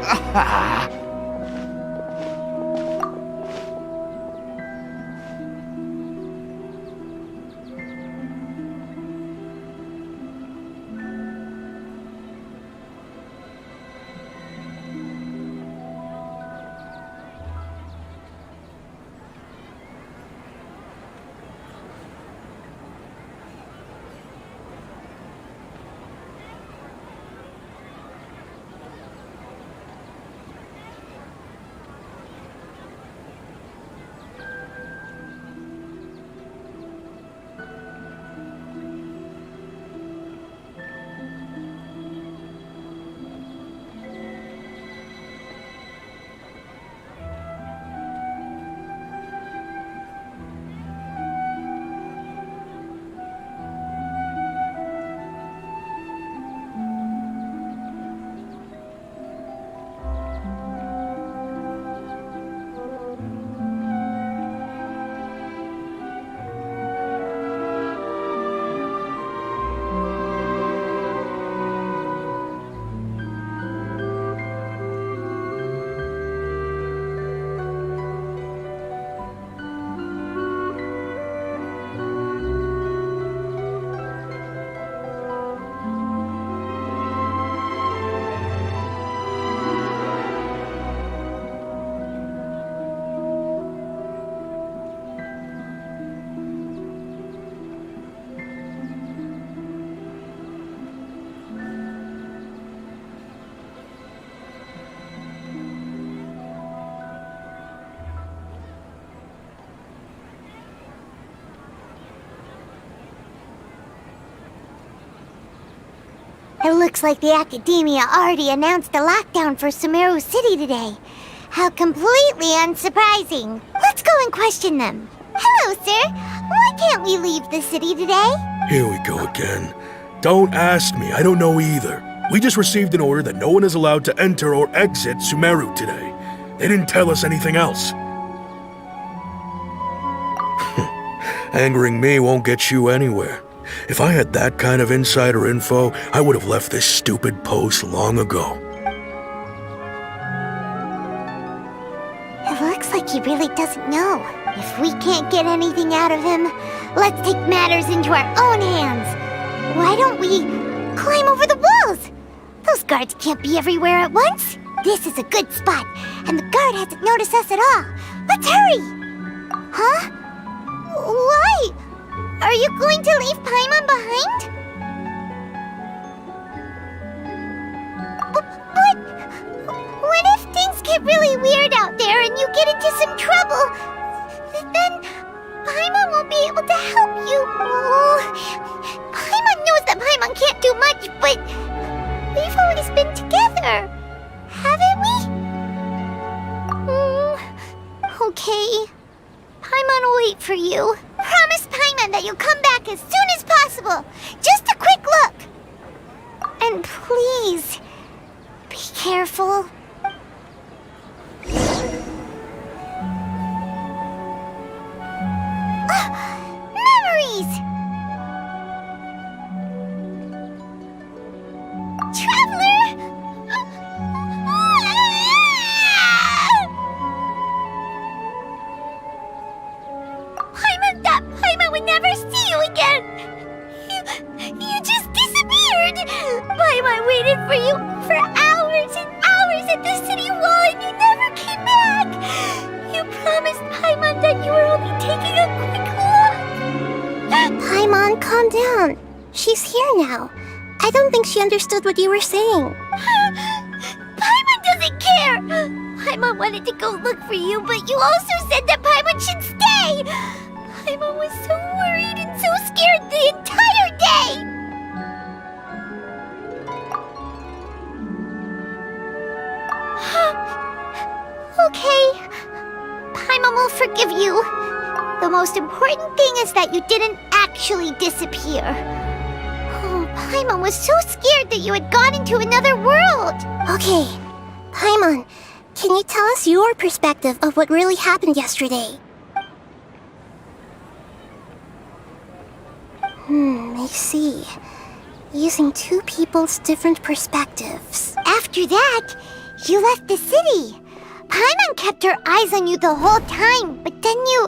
It looks like the Academia already announced a lockdown for Sumeru City today. How completely unsurprising. Let's go and question them. Hello, sir. Why can't we leave the city today? Here we go again. Don't ask me, I don't know either. We just received an order that no one is allowed to enter or exit Sumeru today. They didn't tell us anything else. Angering me won't get you anywhere. If I had that kind of insider info, I would have left this stupid post long ago. It looks like he really doesn't know. If we can't get anything out of him, let's take matters into our own hands. Why don't we climb over the walls? Those guards can't be everywhere at once. This is a good spot, and the guard hasn't noticed us at all. Let's hurry! Huh? Why? Are you going to leave Paimon behind? But what if things get really weird out there and you get into some trouble? Then Paimon won't be able to help you. Oh, Paimon knows that Paimon can't do much, but we've always been together, haven't we? Okay. Paimon will wait for you. Promise Paimon that you'll come back as soon as possible. Just a quick look. And please, be careful. Memories! Traveler! Paimon would never see you again! You just disappeared! Paimon waited for you for hours and hours at the city wall and you never came back! You promised Paimon that you were only taking a quick look! Paimon, calm down. She's here now. I don't think she understood what you were saying. Paimon doesn't care! Paimon wanted to go look for you, but you also said that Paimon should stay! Paimon was so worried and so scared the entire day! Okay. Paimon will forgive you. The most important thing is that you didn't actually disappear. Oh, Paimon was so scared that you had gone into another world! Okay, Paimon, can you tell us your perspective of what really happened yesterday? I see. Using two people's different perspectives. After that, you left the city. Paimon kept her eyes on you the whole time, but then you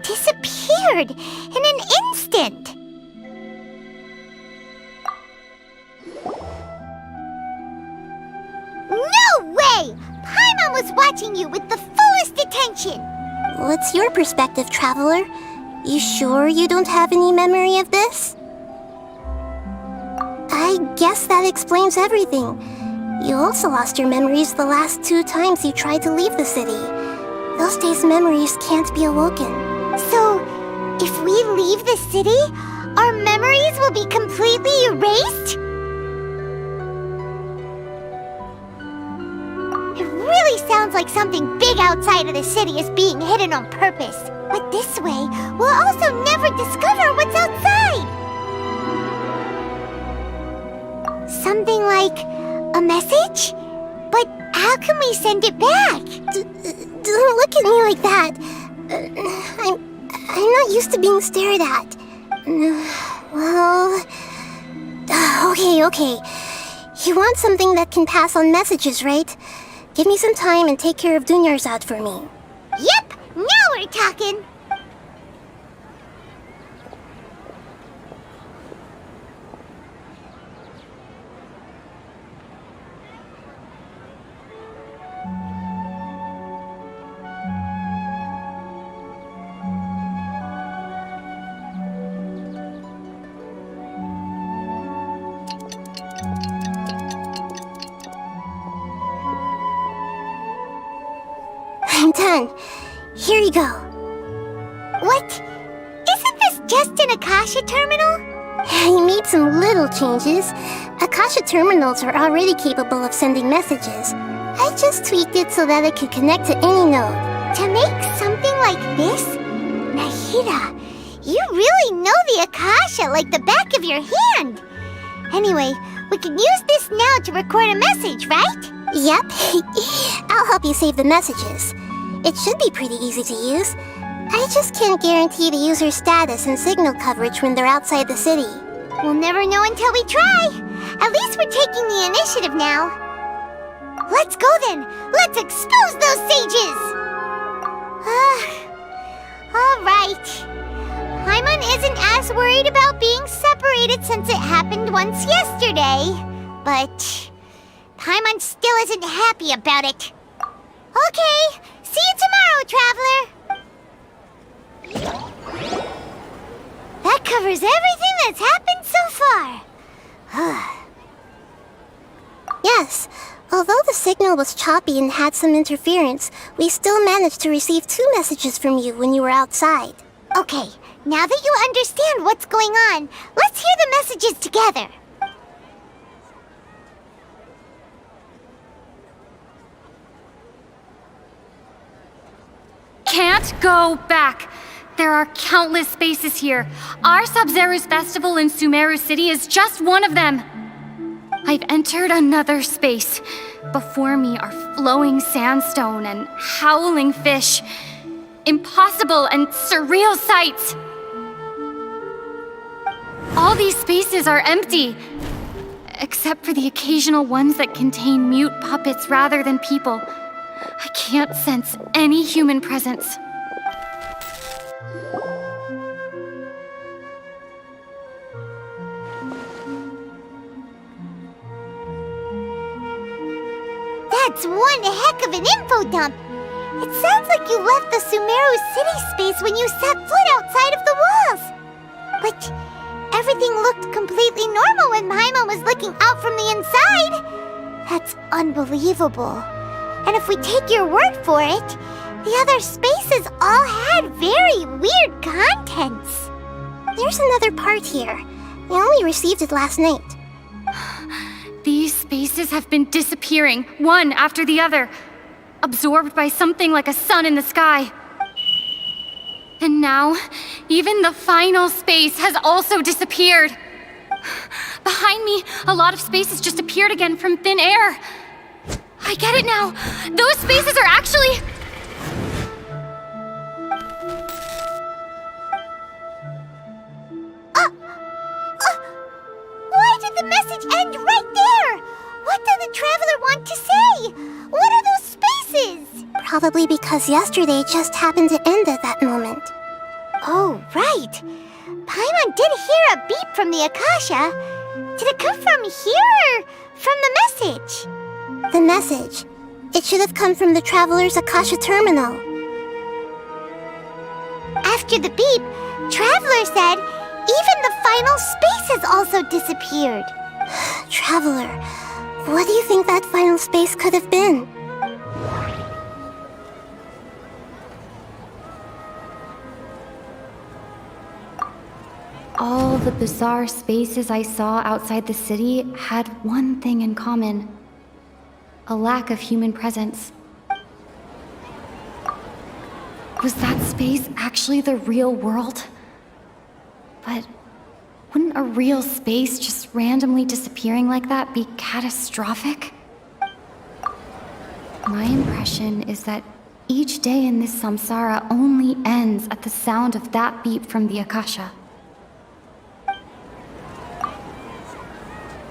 disappeared in an instant. No way! Paimon was watching you with the fullest attention. What's your perspective, Traveler? You sure you don't have any memory of this? I guess that explains everything. You also lost your memories the last 2 times you tried to leave the city. Those days' memories can't be awoken. So, if we leave the city, our memories will be completely erased? It really sounds like something big outside of the city is being hidden on purpose. But this way, we'll also never discover what's outside. Something like a message? But how can we send it back? Don't look at me like that. I'm not used to being stared at. Well... Okay. You want something that can pass on messages, right? Give me some time and take care of Dunyarzad for me. Yep! Now we're talking! I'm done. Here you go. What? Isn't this just an Akasha terminal? I made some little changes. Akasha terminals are already capable of sending messages. I just tweaked it so that it could connect to any node. To make something like this? Nahida, you really know the Akasha like the back of your hand. Anyway, we can use this now to record a message, right? Yep. I'll help you save the messages. It should be pretty easy to use. I just can't guarantee the user's status and signal coverage when they're outside the city. We'll never know until we try. At least we're taking the initiative now. Let's go then. Let's expose those sages. Alright. Paimon isn't as worried about being separated since it happened once yesterday. But Paimon still isn't happy about it. Okay, see you tomorrow, Traveler! That covers everything that's happened so far. Yes, although the signal was choppy and had some interference, we still managed to receive 2 messages from you when you were outside. Okay, now that you understand what's going on, let's hear the messages together. Can't go back. There are countless spaces here. Our Sub-Zero's festival in Sumeru City is just one of them. I've entered another space. Before me are flowing sandstone and howling fish. Impossible and surreal sights. All these spaces are empty, except for the occasional ones that contain mute puppets rather than people. I can't sense any human presence. That's one heck of an info dump. It sounds like you left the Sumeru City space when you set foot outside of the walls. But everything looked completely normal when Paimon was looking out from the inside. That's unbelievable. And if we take your word for it, the other spaces all had very weird contents. There's another part here. We only received it last night. These spaces have been disappearing, one after the other, absorbed by something like a sun in the sky. And now, even the final space has also disappeared. Behind me, a lot of spaces just appeared again from thin air. I get it now. Those spaces are actually... Why did the message end right there? What did the Traveler want to say? What are those spaces? Probably because yesterday just happened to end at that moment. Oh, right. Paimon did hear a beep from the Akasha. Did it come from here or from the message? The message. It should have come from the Traveler's Akasha terminal. After the beep, Traveler said even the final space has also disappeared. Traveler, what do you think that final space could have been? All the bizarre spaces I saw outside the city had one thing in common. A lack of human presence. Was that space actually the real world? But wouldn't a real space just randomly disappearing like that be catastrophic? My impression is that each day in this samsara only ends at the sound of that beep from the Akasha.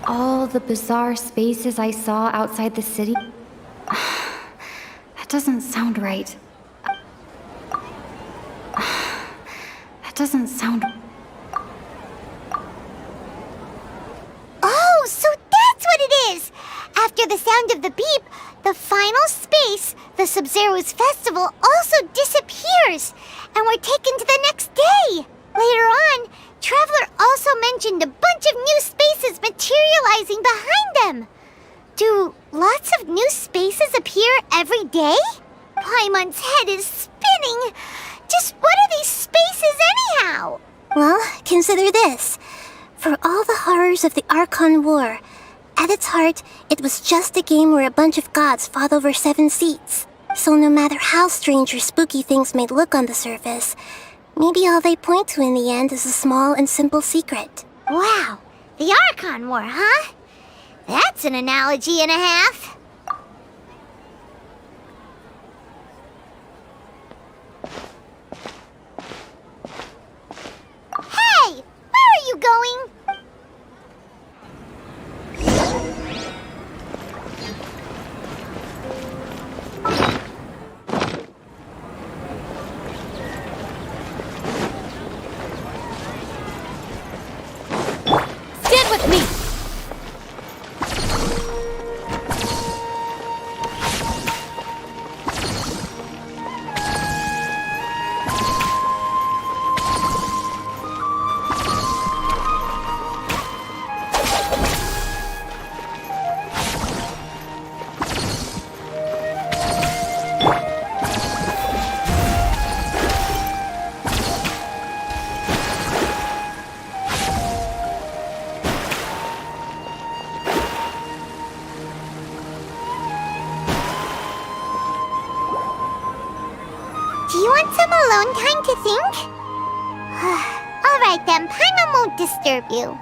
All the bizarre spaces I saw outside the city... That doesn't sound right. That doesn't sound... Oh, so that's what it is! After the sound of the beep, the final space, the Sub-Zero's festival, also disappears, and we're taken to the next day. Later on, Traveler also mentioned a bunch of new spaces materializing behind them. Do lots of new spaces appear every day? Paimon's head is spinning. Just what are these spaces anyhow? Well, consider this. For all the horrors of the Archon War, at its heart, it was just a game where a bunch of gods fought over 7 seats. So no matter how strange or spooky things may look on the surface, maybe all they point to in the end is a small and simple secret. Wow, the Archon War, huh? That's an analogy and a half. Hey, where are you going? alone time to think. Alright then, Paimon won't disturb you.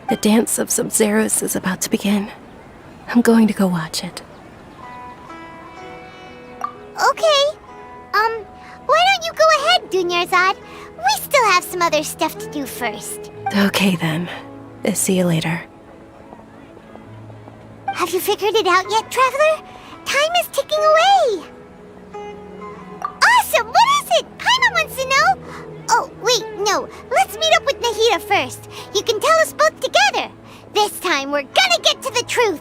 The dance of Sub-Zeros is about to begin. I'm going to go watch it. Okay. Why don't you go ahead, Dunyarzad? We still have some other stuff to do first. Okay then. See you later. Have you figured it out yet, Traveler? Time is ticking away. Awesome! What is it? Paimon wants to know. Oh, wait, no. Let's meet up with Nahida first. You can tell us both together. This time, we're gonna get to the truth.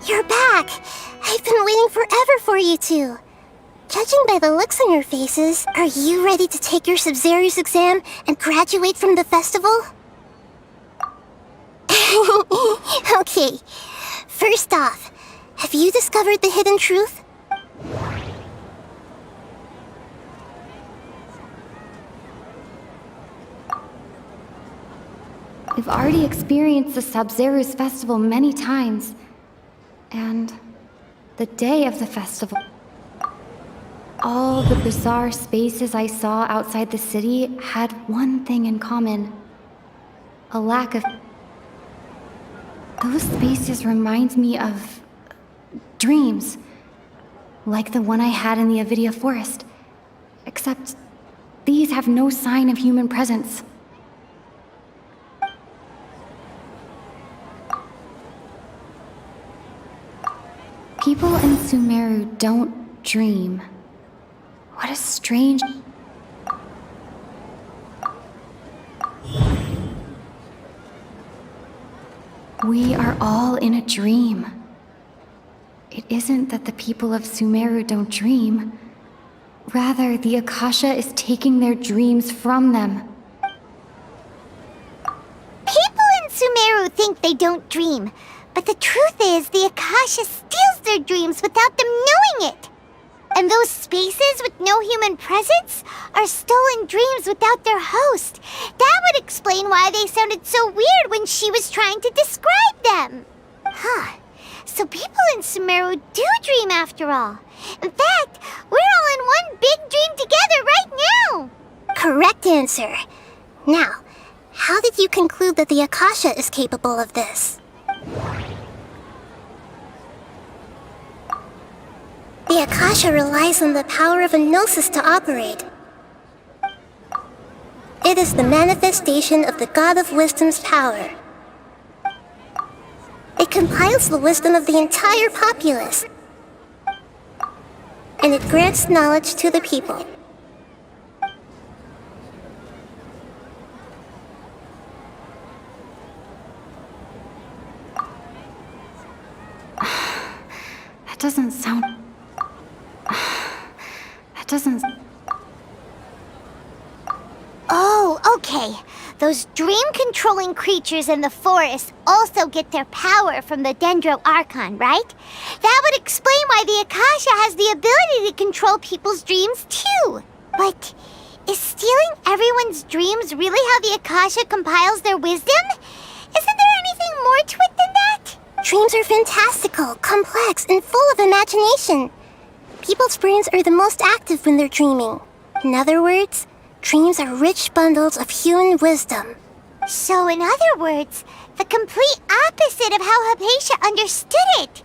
You're back! I've been waiting forever for you two. Judging by the looks on your faces, are you ready to take your Sub-Zero's exam and graduate from the festival? Okay, first off, have you discovered the hidden truth? We've already experienced the Sub-Zero's festival many times. And the day of the festival. All the bizarre spaces I saw outside the city had one thing in common. A lack of... Those spaces remind me of... dreams. Like the one I had in the Avidia Forest. Except, these have no sign of human presence. People in Sumeru don't dream. What a strange... We are all in a dream. It isn't that the people of Sumeru don't dream. Rather, the Akasha is taking their dreams from them. People in Sumeru think they don't dream. But the truth is, the Akasha steals their dreams without them knowing it. And those spaces with no human presence are stolen dreams without their host. That would explain why they sounded so weird when she was trying to describe them. Huh. So people in Sumeru do dream after all. In fact, we're all in one big dream together right now. Correct answer. Now, how did you conclude that the Akasha is capable of this? The Akasha relies on the power of a gnosis to operate. It is the manifestation of the God of Wisdom's power. It compiles the wisdom of the entire populace, and it grants knowledge to the people. That doesn't sound... That doesn't... Oh, okay. Those dream-controlling creatures in the forest also get their power from the Dendro Archon, right? That would explain why the Akasha has the ability to control people's dreams, too. But is stealing everyone's dreams really how the Akasha compiles their wisdom? Isn't there anything more to it than that? Dreams are fantastical, complex, and full of imagination. People's brains are the most active when they're dreaming. In other words, dreams are rich bundles of human wisdom. So in other words, the complete opposite of how Hypatia understood it.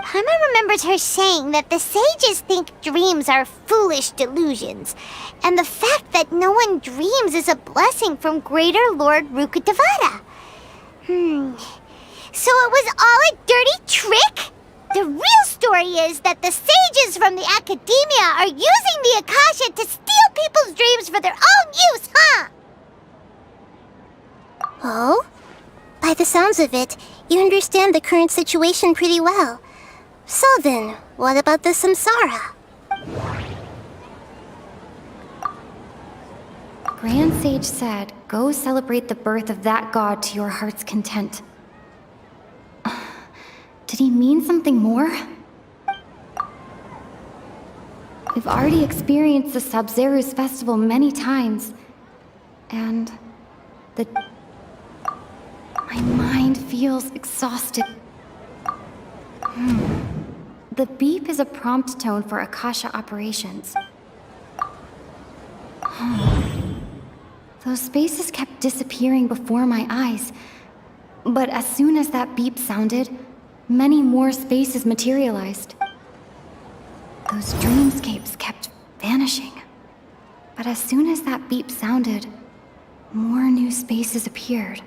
Paimon remembers her saying that the sages think dreams are foolish delusions, and the fact that no one dreams is a blessing from Greater Lord Rukkhadevata. So it was all a dirty trick? The real story is that the sages from the academia are using the Akasha to steal people's dreams for their own use, huh? Oh? By the sounds of it, you understand the current situation pretty well. So then, what about the samsara? Grand Sage said, go celebrate the birth of that god to your heart's content. Did he mean something more? We've already experienced the Sub-Zeru's festival many times. And my mind feels exhausted. The beep is a prompt tone for Akasha operations. Those spaces kept disappearing before my eyes. But as soon as that beep sounded, many more spaces materialized. Those dreamscapes kept vanishing. But as soon as that beep sounded, more new spaces appeared.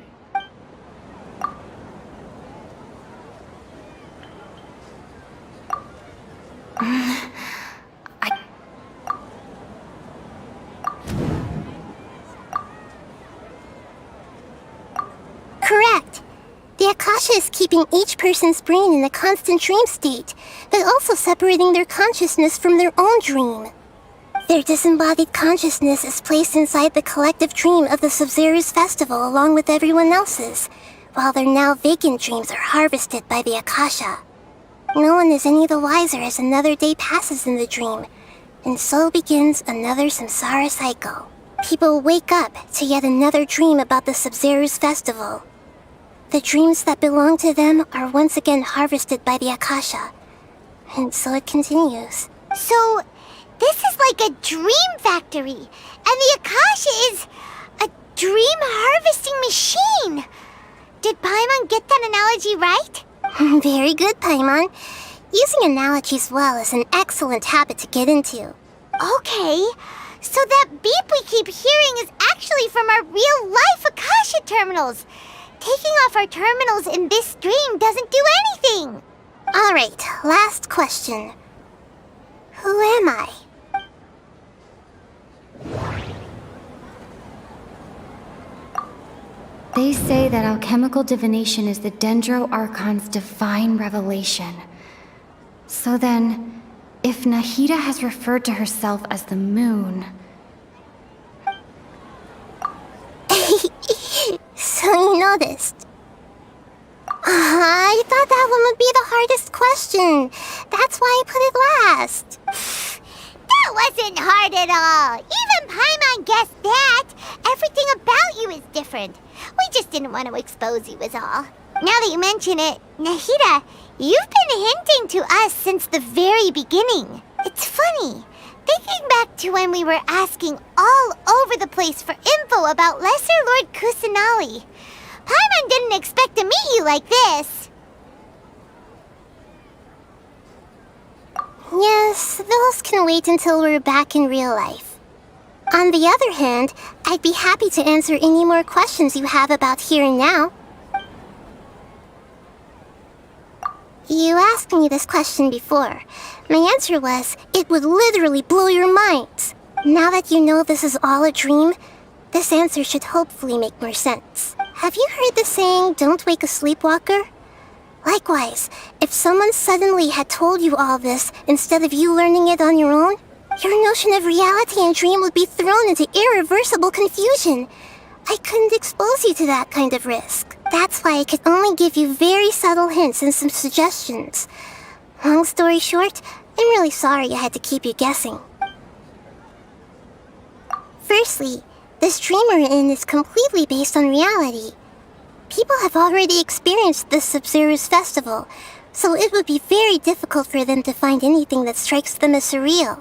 Correct. The Akasha is keeping each person's brain in a constant dream state, but also separating their consciousness from their own dream. Their disembodied consciousness is placed inside the collective dream of the Sub-Zeru's festival along with everyone else's, while their now vacant dreams are harvested by the Akasha. No one is any the wiser as another day passes in the dream, and so begins another samsara cycle. People wake up to yet another dream about the Sub-Zeru's festival. The dreams that belong to them are once again harvested by the Akasha, and so it continues. So, this is like a dream factory, and the Akasha is a dream harvesting machine. Did Paimon get that analogy right? Very good, Paimon. Using analogies well is an excellent habit to get into. Okay, so that beep we keep hearing is actually from our real-life Akasha terminals. Taking off our terminals in this dream doesn't do anything. Alright, last question. Who am I? They say that alchemical divination is the Dendro Archon's divine revelation. So then, if Nahida has referred to herself as the moon... So you noticed. I thought that one would be the hardest question. That's why I put it last. That wasn't hard at all. Even Paimon guessed that. Everything about you is different. We just didn't want to expose you is all. Now that you mention it, Nahida, you've been hinting to us since the very beginning. It's funny. Thinking back to when we were asking all over the place for info about Lesser Lord Kusanali, Paimon didn't expect to meet you like this. Yes, those can wait until we're back in real life. On the other hand, I'd be happy to answer any more questions you have about here and now. You asked me this question before. My answer was, it would literally blow your minds. Now that you know this is all a dream, this answer should hopefully make more sense. Have you heard the saying, don't wake a sleepwalker? Likewise, if someone suddenly had told you all this instead of you learning it on your own, your notion of reality and dream would be thrown into irreversible confusion. I couldn't expose you to that kind of risk. That's why I could only give you very subtle hints and some suggestions. Long story short, I'm really sorry I had to keep you guessing. Firstly, this dream we're in is completely based on reality. People have already experienced this Sub-Zeru's festival, so it would be very difficult for them to find anything that strikes them as surreal.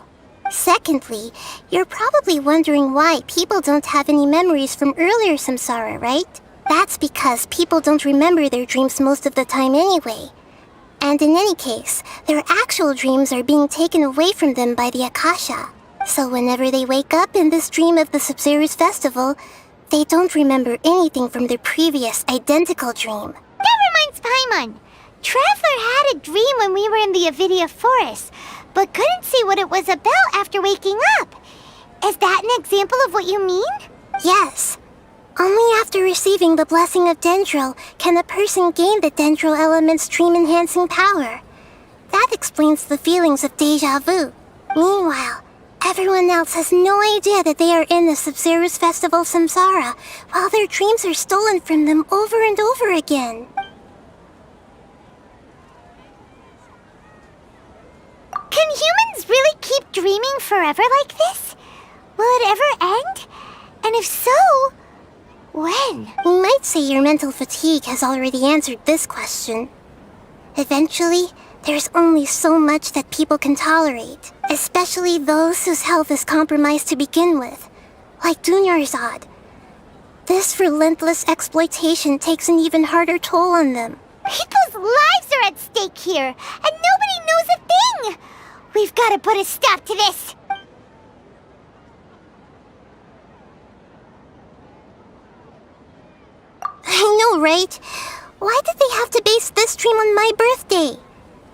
Secondly, you're probably wondering why people don't have any memories from earlier samsara, right? That's because people don't remember their dreams most of the time anyway. And in any case, their actual dreams are being taken away from them by the Akasha. So whenever they wake up in this dream of the Sub-Zero's festival, they don't remember anything from their previous identical dream. That reminds Paimon. Traveler had a dream when we were in the Avidia forest, but couldn't see what it was about after waking up. Is that an example of what you mean? Yes. Only after receiving the blessing of Dendril can a person gain the Dendril element's dream-enhancing power. That explains the feelings of deja vu. Meanwhile, everyone else has no idea that they are in the Sub-Zero's festival Samsara, while their dreams are stolen from them over and over again. Can humans really keep dreaming forever like this? Will it ever end? And if so, when? We might say your mental fatigue has already answered this question. Eventually, there's only so much that people can tolerate, especially those whose health is compromised to begin with, like Dunyarzad. This relentless exploitation takes an even harder toll on them. People's lives are at stake here, and nobody knows a thing! We've got to put a stop to this! I know, right? Why did they have to base this dream on my birthday?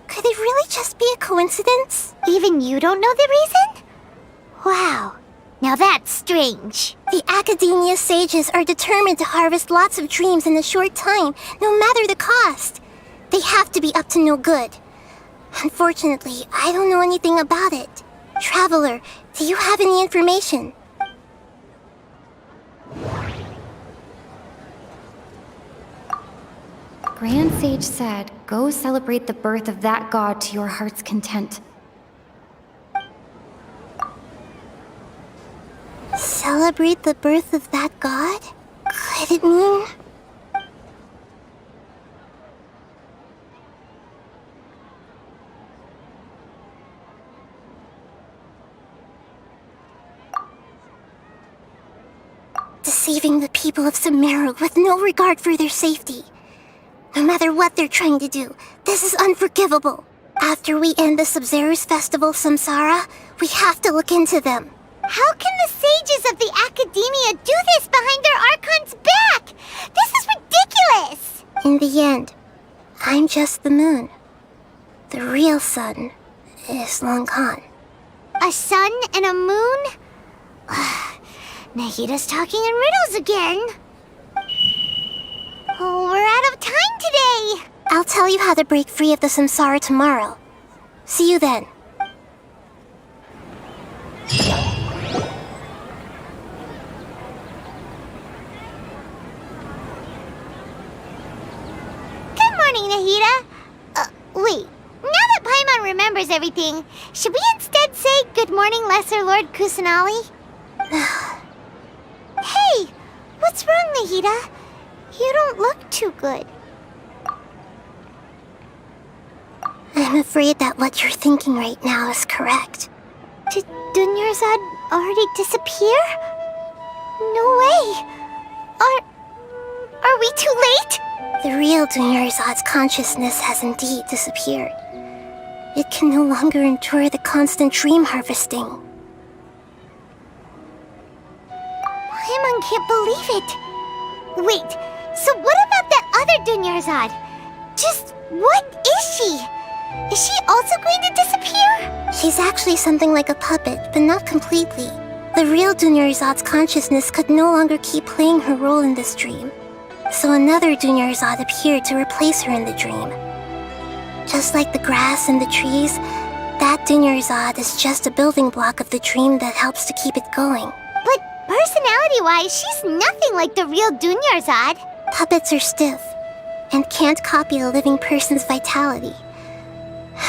Could it really just be a coincidence? Even you don't know the reason? Wow, now that's strange. The Academia sages are determined to harvest lots of dreams in a short time, no matter the cost. They have to be up to no good. Unfortunately, I don't know anything about it. Traveler, do you have any information? Grand Sage said, go celebrate the birth of that god to your heart's content. Celebrate the birth of that god? Could it mean... deceiving the people of Sumeru with no regard for their safety. No matter what they're trying to do, this is unforgivable. After we end the Sub-Zero's festival Samsara, we have to look into them. How can the sages of the Academia do this behind their Archon's back? This is ridiculous! In the end, I'm just the moon. The real sun is long gone. A sun and a moon? Nahida's talking in riddles again. Oh, we're out of time today! I'll tell you how to break free of the Samsara tomorrow. See you then. Good morning, Nahida. Wait. Now that Paimon remembers everything, should we instead say good morning, Lesser Lord Kusanali? Hey! What's wrong, Nahida? You don't look too good. I'm afraid that what you're thinking right now is correct. Did Dunyarzad already disappear? No way! Are we too late? The real Dunyarzad's consciousness has indeed disappeared. It can no longer endure the constant dream harvesting. Paimon can't believe it. Wait, so what about that other Dunyarzad? Just what is she? Is she also going to disappear? She's actually something like a puppet, but not completely. The real Dunyarzad's consciousness could no longer keep playing her role in this dream. So another Dunyarzad appeared to replace her in the dream. Just like the grass and the trees, that Dunyarzad is just a building block of the dream that helps to keep it going. But personality-wise, she's nothing like the real Dunyarzad. Puppets are stiff, and can't copy a living person's vitality.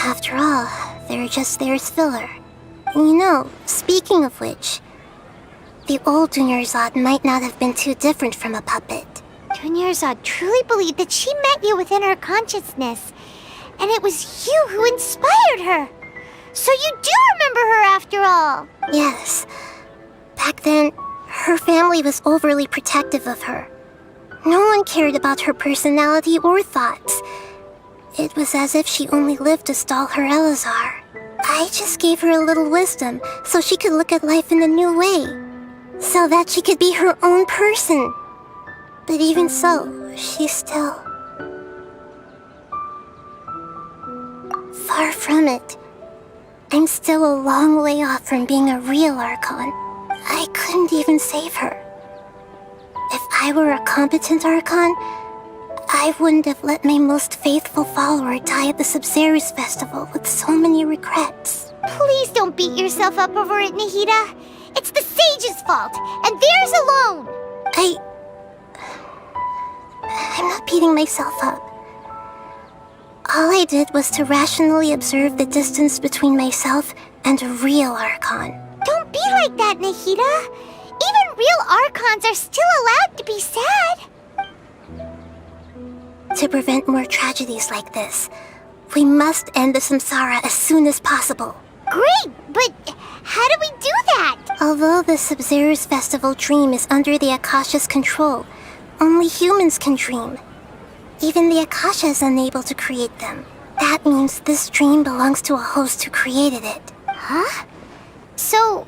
After all, they're just there as filler. And you know, speaking of which, the old Dunyarzad might not have been too different from a puppet. Dunyarzad truly believed that she met you within her consciousness, and it was you who inspired her. So you do remember her after all. Yes. Back then, her family was overly protective of her. No one cared about her personality or thoughts. It was as if she only lived to stall her Elazar. I just gave her a little wisdom so she could look at life in a new way. So that she could be her own person. But even so, she's still... far from it. I'm still a long way off from being a real Archon. I couldn't even save her. If I were a competent Archon, I wouldn't have let my most faithful follower die at the Sub-Zero's festival with so many regrets. Please don't beat yourself up over it, Nahida. It's the sage's fault, and theirs alone. I'm not beating myself up. All I did was to rationally observe the distance between myself and a real Archon. Don't be like that, Nahida. Even real Archons are still allowed to be sad. To prevent more tragedies like this, we must end the samsara as soon as possible. Great, but how do we do that? Although the Sub-Zero's festival dream is under the Akasha's control, only humans can dream. Even the Akasha is unable to create them. That means this dream belongs to a host who created it. Huh? So,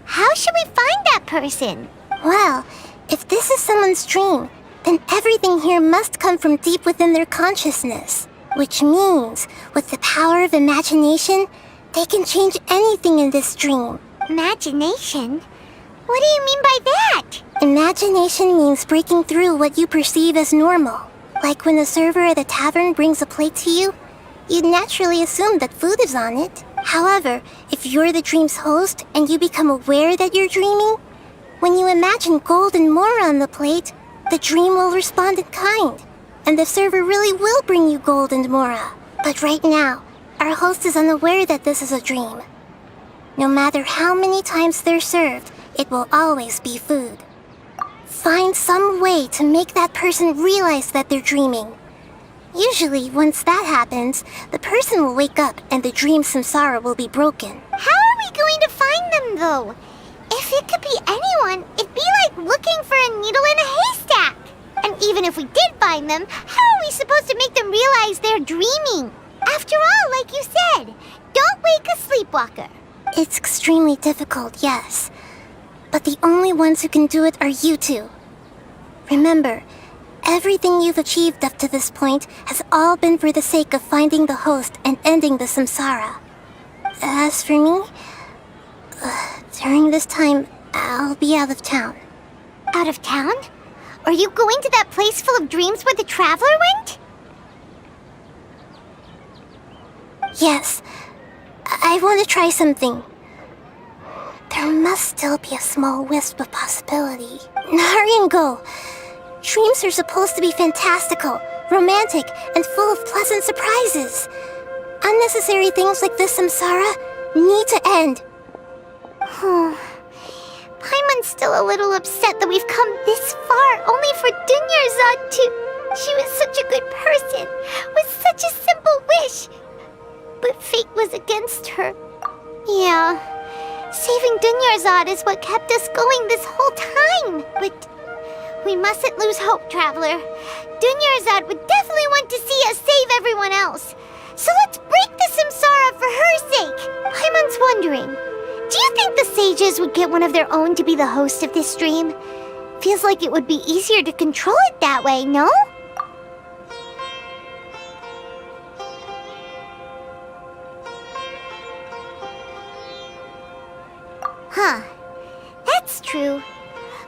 how should we find that person? Well, if this is someone's dream, then everything here must come from deep within their consciousness. Which means, with the power of imagination, they can change anything in this dream. Imagination? What do you mean by that? Imagination means breaking through what you perceive as normal. Like when the server at the tavern brings a plate to you, you'd naturally assume that food is on it. However, if you're the dream's host and you become aware that you're dreaming, when you imagine gold and more on the plate, the dream will respond in kind, and the server really will bring you gold and mora. But right now, our host is unaware that this is a dream. No matter how many times they're served, it will always be food. Find some way to make that person realize that they're dreaming. Usually, once that happens, the person will wake up and the dream samsara will be broken. How are we going to find them, though? If it could be anyone, it'd be like looking for a needle in a haystack. And even if we did find them, how are we supposed to make them realize they're dreaming? After all, like you said, don't wake a sleepwalker. It's extremely difficult, yes. But the only ones who can do it are you two. Remember, everything you've achieved up to this point has all been for the sake of finding the host and ending the samsara. As for me, during this time, I'll be out of town. Out of town? Are you going to that place full of dreams where the traveler went? Yes. I want to try something. There must still be a small wisp of possibility. Hurry and go. Dreams are supposed to be fantastical, romantic, and full of pleasant surprises. Unnecessary things like this samsara need to end. Paimon's still a little upset that we've come this far only for Dunyarzad to... She was such a good person, with such a simple wish. But fate was against her. Yeah, saving Dunyarzad is what kept us going this whole time. But we mustn't lose hope, Traveler. Dunyarzad would definitely want to see us save everyone else. So let's break the samsara for her sake. Paimon's wondering, do you think the sages would get one of their own to be the host of this dream? Feels like it would be easier to control it that way, no? Huh. That's true.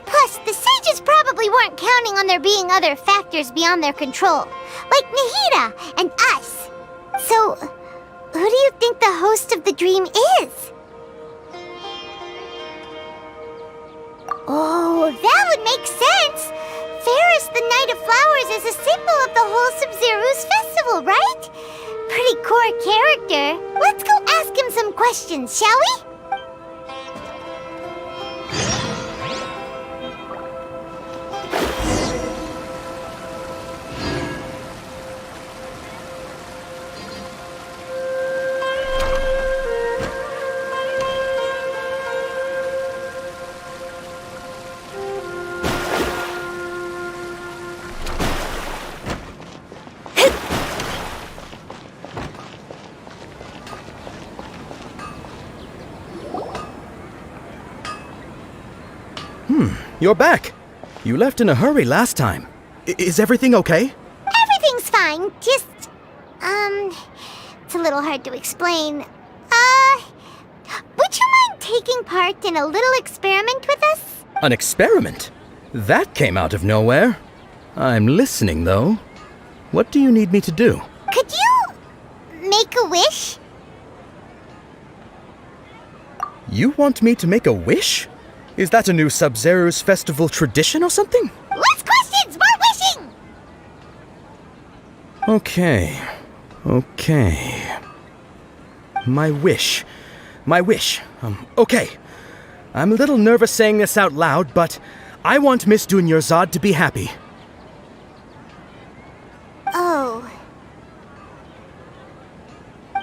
Plus, the sages probably weren't counting on there being other factors beyond their control, like Nahida and us. So, who do you think the host of the dream is? Oh, that would make sense. Ferris, the Knight of Flowers, is a symbol of the whole Sub-Zero's festival, right? Pretty core character. Let's go ask him some questions, shall we? you're back. You left in a hurry last time. Is everything okay? Everything's fine. Just, it's a little hard to explain. Would you mind taking part in a little experiment with us? An experiment? That came out of nowhere. I'm listening, though. What do you need me to do? Could you make a wish? You want me to make a wish? Is that a new Sub-Zero's festival tradition or something? Less questions, more wishing! Okay. My wish. Okay. I'm a little nervous saying this out loud, but I want Miss Dunyarzad to be happy. Oh.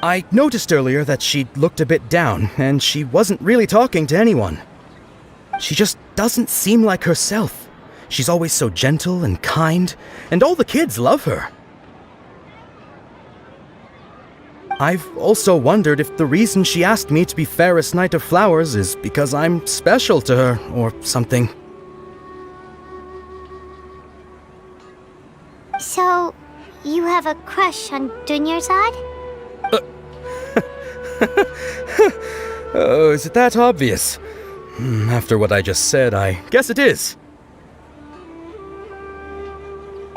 I noticed earlier that she looked a bit down, and she wasn't really talking to anyone. She just doesn't seem like herself. She's always so gentle and kind, and all the kids love her. I've also wondered if the reason she asked me to be Fairest Knight of Flowers is because I'm special to her, or something. So, you have a crush on Dunyarzad? Oh, is it that obvious? After what I just said, I guess it is.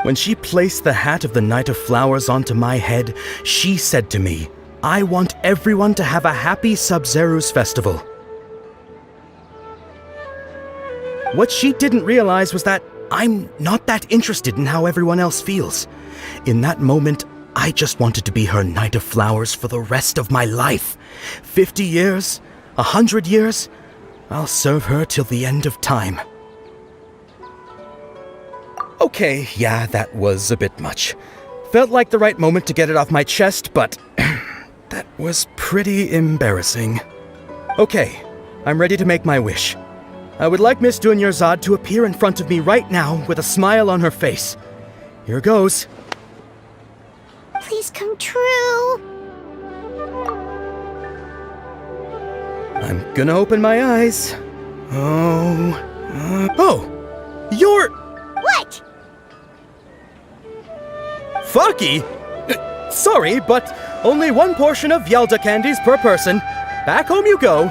When she placed the hat of the Knight of Flowers onto my head, she said to me, I want everyone to have a happy Sub-Zero's festival. What she didn't realize was that I'm not that interested in how everyone else feels. In that moment, I just wanted to be her Knight of Flowers for the rest of my life. 50 years, 100 years, I'll serve her till the end of time. Okay, yeah, that was a bit much. Felt like the right moment to get it off my chest, but that was pretty embarrassing. Okay, I'm ready to make my wish. I would like Miss Dunyarzad to appear in front of me right now with a smile on her face. Here goes. Please come true. I'm gonna open my eyes. You're... What? Fucky? Sorry, but only one portion of Yelda candies per person. Back home you go.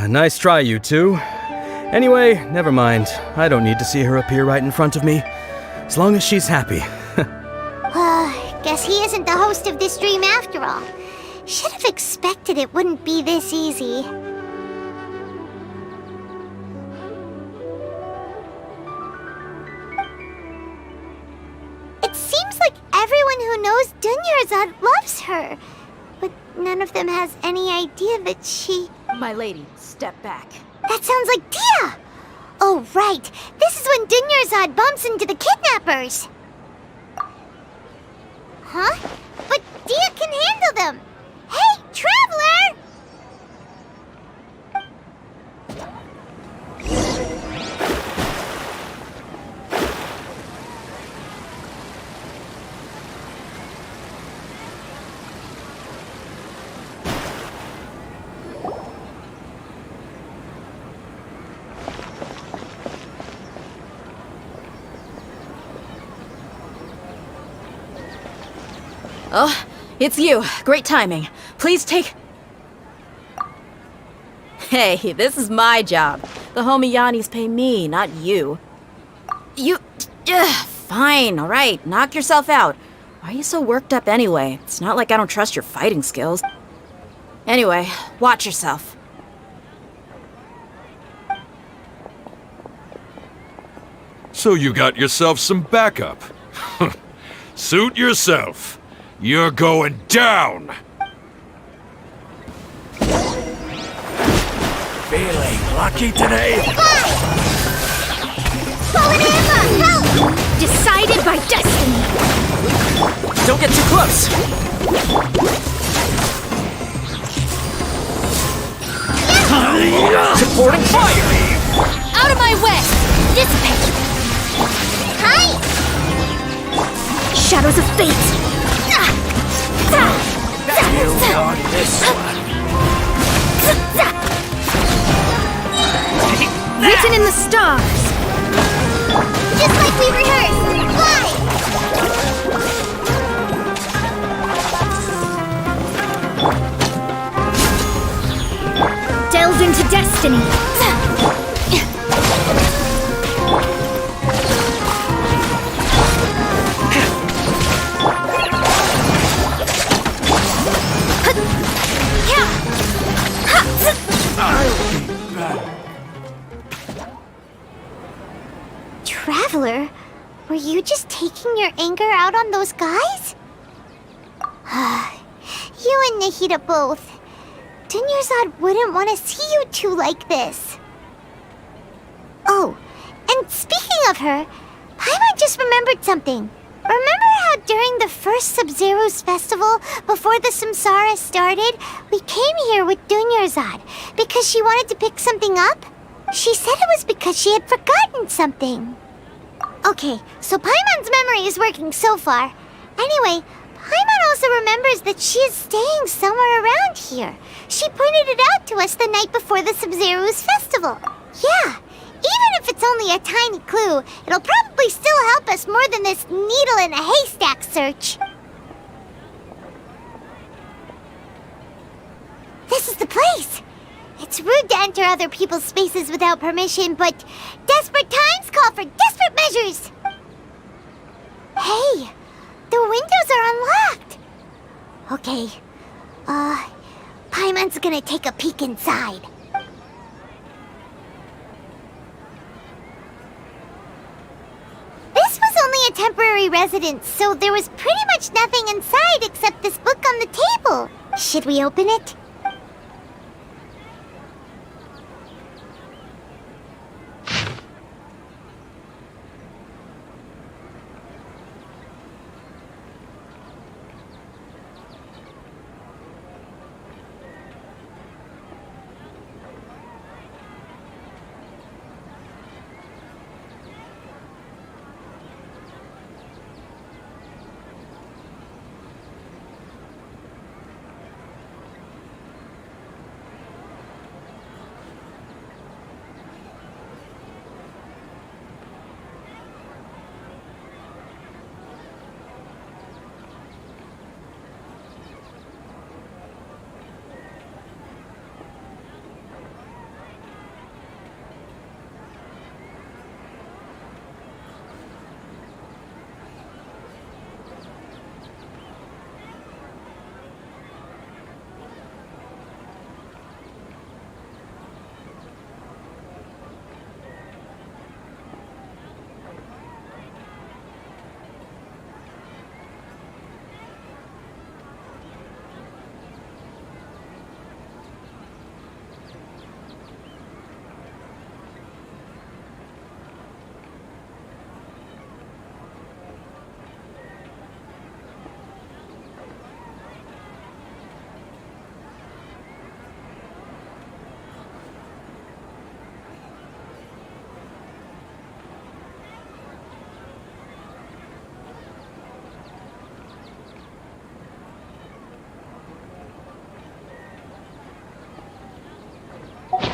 Nice try, you two. Anyway, never mind. I don't need to see her appear right in front of me. As long as she's happy. Guess he isn't the host of this dream after all. Should have expected it wouldn't be this easy. It seems like everyone who knows Dunyarzad loves her, but none of them has any idea that she... My lady, step back. That sounds like Dia! Oh, right. This is when Dunyarzad bumps into the kidnappers. Huh? But Dia can handle them! Hey, Traveler! Oh, it's you. Great timing. Please take... Hey, this is my job. The Homiyanis pay me, not you. You... fine, alright. Knock yourself out. Why are you so worked up anyway? It's not like I don't trust your fighting skills. Anyway, watch yourself. So you got yourself some backup. Suit yourself. You're going down! Feeling lucky today? Help! Decided by destiny! Don't get too close! Supporting fire! Out of my way! Dissipate! Hi! Shadows of fate! You on this one. written in the stars. Just like we rehearsed. Fly! Delve into destiny. Traveler, were you just taking your anger out on those guys? You and Nahida both. Dunyarzad wouldn't want to see you two like this. Oh, and speaking of her, Paimon just remembered something. Remember how during the first Sub-Zero's festival, before the Samsara started, we came here with Dunyarzad because she wanted to pick something up? She said it was because she had forgotten something. Okay, so Paimon's memory is working so far. Anyway, Paimon also remembers that she is staying somewhere around here. She pointed it out to us the night before the Sub-Zero's festival. Yeah, even if it's only a tiny clue, it'll probably still help us more than this needle in a haystack search. This is the place! It's rude to enter other people's spaces without permission, but desperate times call for desperate measures! Hey! The windows are unlocked! Okay, Paimon's gonna take a peek inside. This was only a temporary residence, so there was pretty much nothing inside except this book on the table. Should we open it?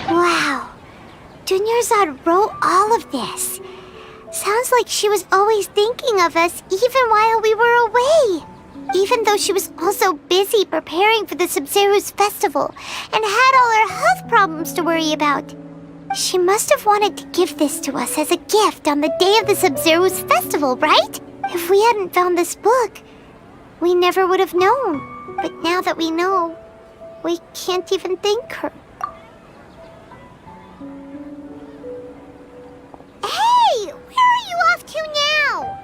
Wow, Dunyarzad wrote all of this. Sounds like she was always thinking of us even while we were away. Even though she was also busy preparing for the Sub-Zero's festival and had all her health problems to worry about. She must have wanted to give this to us as a gift on the day of the Sub-Zero's festival, right? If we hadn't found this book, we never would have known. But now that we know, we can't even thank her. Hey! Where are you off to now?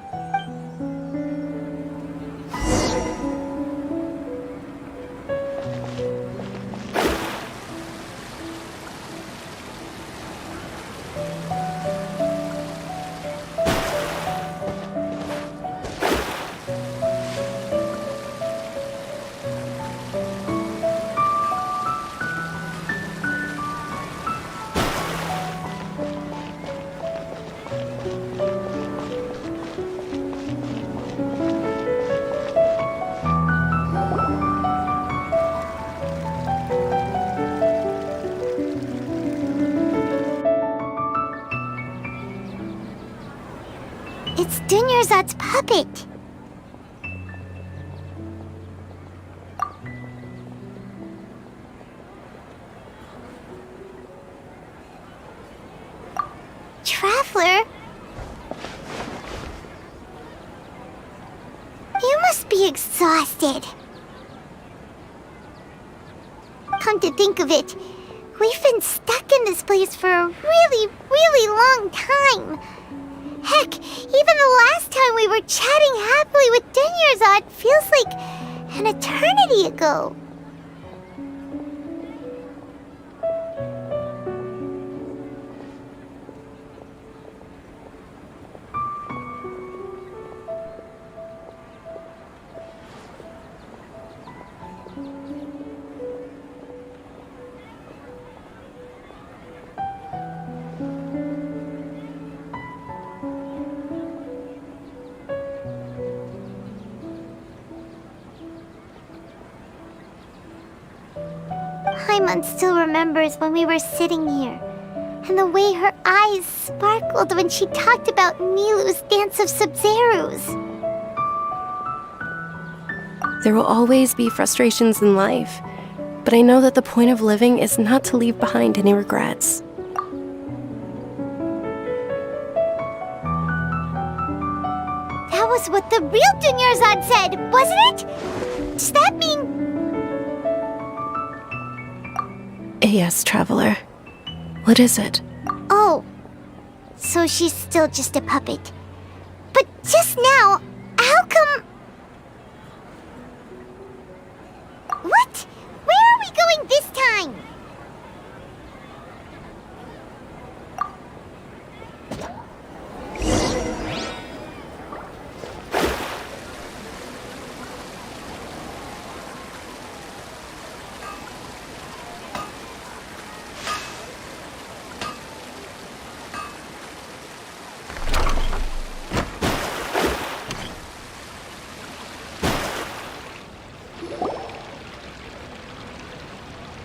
It's Dunyarzad's puppet. Traveler? You must be exhausted. Come to think of it, we've been stuck in this place for a really, really long time. Heck, even the last time we were chatting happily with Dunyarzad feels like an eternity ago. Paimon still remembers when we were sitting here, and the way her eyes sparkled when she talked about Nilou's dance of Sub-Zerus. There will always be frustrations in life, but I know that the point of living is not to leave behind any regrets. That was what the real Dunyarzad said, wasn't it? Does that mean... Yes, Traveler. What is it? Oh, so she's still just a puppet. But just now, how come... What? Where are we going this time?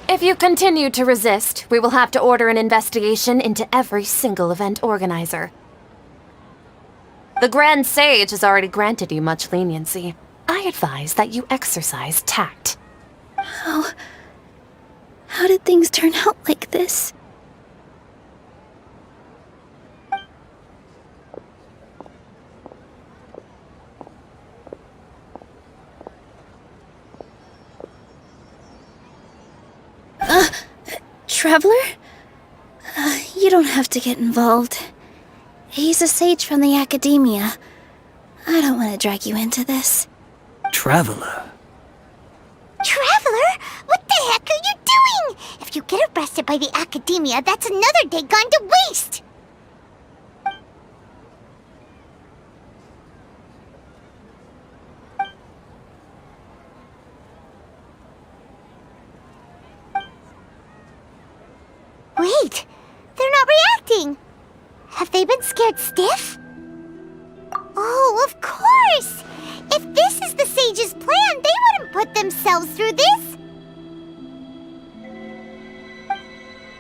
If you continue to resist, we will have to order an investigation into every single event organizer. The Grand Sage has already granted you much leniency. I advise that you exercise tact. How did things turn out like this? Traveler? You don't have to get involved. He's a sage from the academia. I don't want to drag you into this. Traveler? Traveler? What the heck are you doing? If you get arrested by the academia, that's another day gone to waste! Wait, they're not reacting. Have they been scared stiff? Oh, of course! If this is the sage's plan, they wouldn't put themselves through this.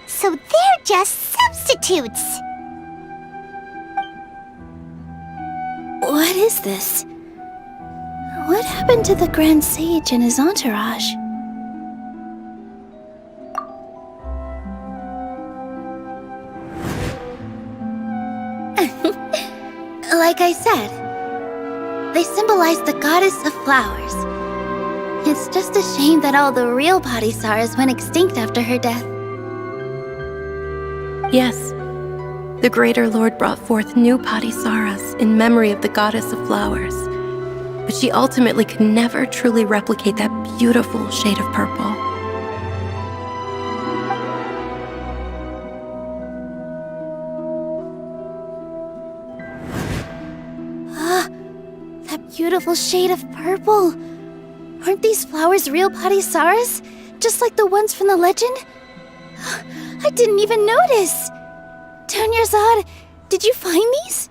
So they're just substitutes. What is this? What happened to the Grand Sage and his entourage? Like I said, they symbolize the goddess of flowers. It's just a shame that all the real Padisaras went extinct after her death. Yes. The Greater Lord brought forth new Padisaras in memory of the goddess of flowers. But she ultimately could never truly replicate that beautiful shade of purple. Beautiful shade of purple. Aren't these flowers real Padisaras? Just like the ones from the legend? I didn't even notice. Dunyarzad, did you find these?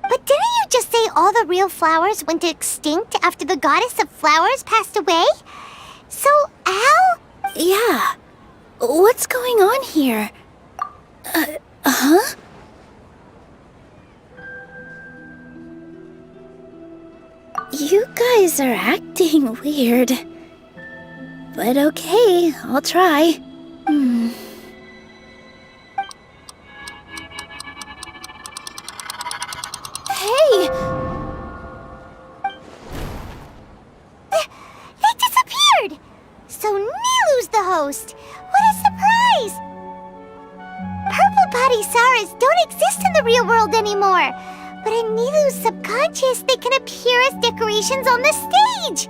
But didn't you just say all the real flowers went extinct after the goddess of flowers passed away? So, how? Yeah. What's going on here? guys are acting weird. But okay, I'll try. Hey! They disappeared! So Nilu's the host! What a surprise! Purple body Saras don't exist in the real world anymore! But in Nilu's subconscious, they can appear as decorations on the stage!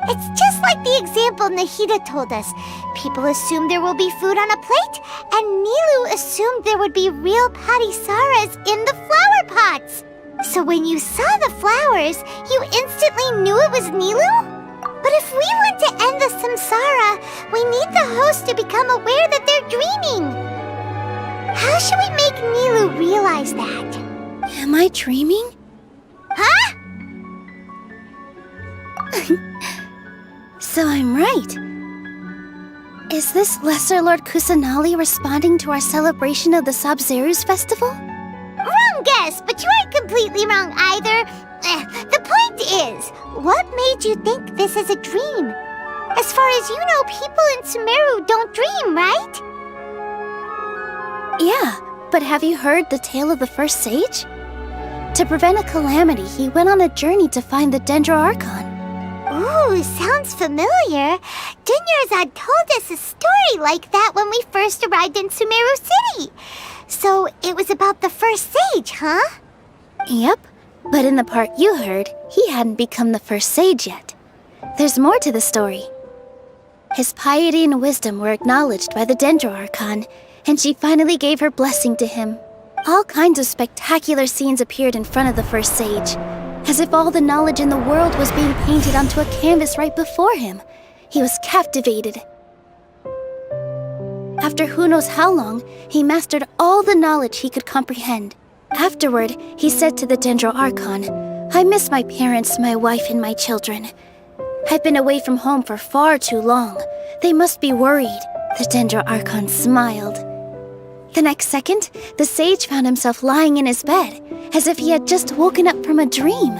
It's just like the example Nahida told us. People assumed there will be food on a plate, and Nilu assumed there would be real Patisaras in the flower pots. So when you saw the flowers, you instantly knew it was Nilu? But if we want to end the samsara, we need the host to become aware that they're dreaming. How should we make Nilu realize that? Am I dreaming? Huh? So I'm right. Is this Lesser Lord Kusanali responding to our celebration of the Sabzeruz festival? Wrong guess, but you aren't completely wrong either. The point is, what made you think this is a dream? As far as you know, people in Sumeru don't dream, right? Yeah, but have you heard the tale of the first sage? To prevent a calamity, he went on a journey to find the Dendro Archon. Ooh, sounds familiar. Dunyarzad told us a story like that when we first arrived in Sumeru City. So it was about the first sage, huh? Yep, but in the part you heard, he hadn't become the first sage yet. There's more to the story. His piety and wisdom were acknowledged by the Dendro Archon, and she finally gave her blessing to him. All kinds of spectacular scenes appeared in front of the first sage, as if all the knowledge in the world was being painted onto a canvas right before him. He was captivated. After who knows how long, he mastered all the knowledge he could comprehend. Afterward, he said to the Dendro Archon, "I miss my parents, my wife, and my children. I've been away from home for far too long. They must be worried." The Dendro Archon smiled. The next second, the sage found himself lying in his bed, as if he had just woken up from a dream.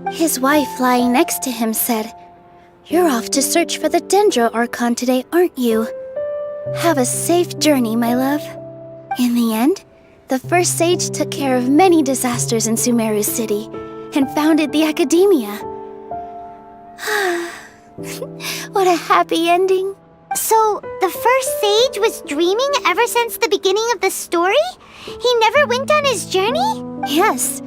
His wife, lying next to him, said, "You're off to search for the Dendro Archon today, aren't you? Have a safe journey, my love." In the end, the first sage took care of many disasters in Sumeru City and founded the Academia. What a happy ending. So, the first sage was dreaming ever since the beginning of the story? He never went on his journey? Yes,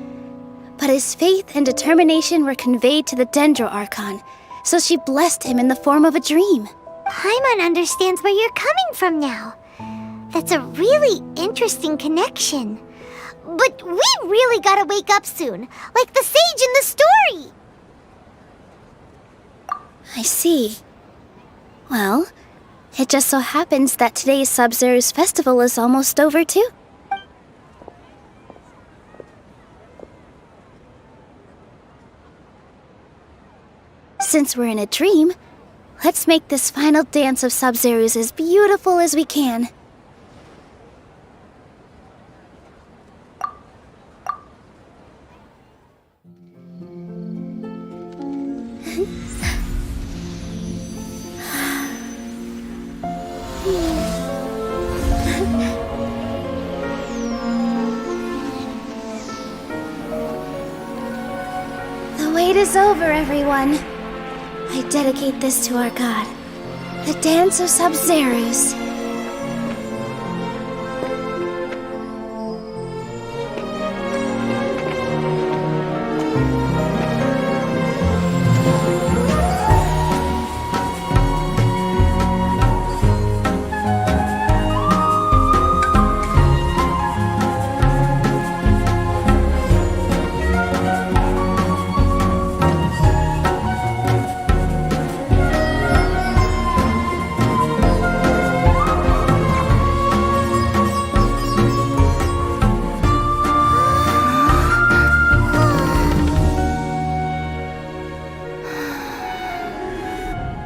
but his faith and determination were conveyed to the Dendro Archon, so she blessed him in the form of a dream. Paimon understands where you're coming from now. That's a really interesting connection. But we really gotta wake up soon, like the sage in the story! I see. Well, it just so happens that today's Sabzeruz festival is almost over too. Since we're in a dream, let's make this final dance of Sabzeruz as beautiful as we can. The wait is over, everyone. I dedicate this to our god, the dance of Sabzeruz.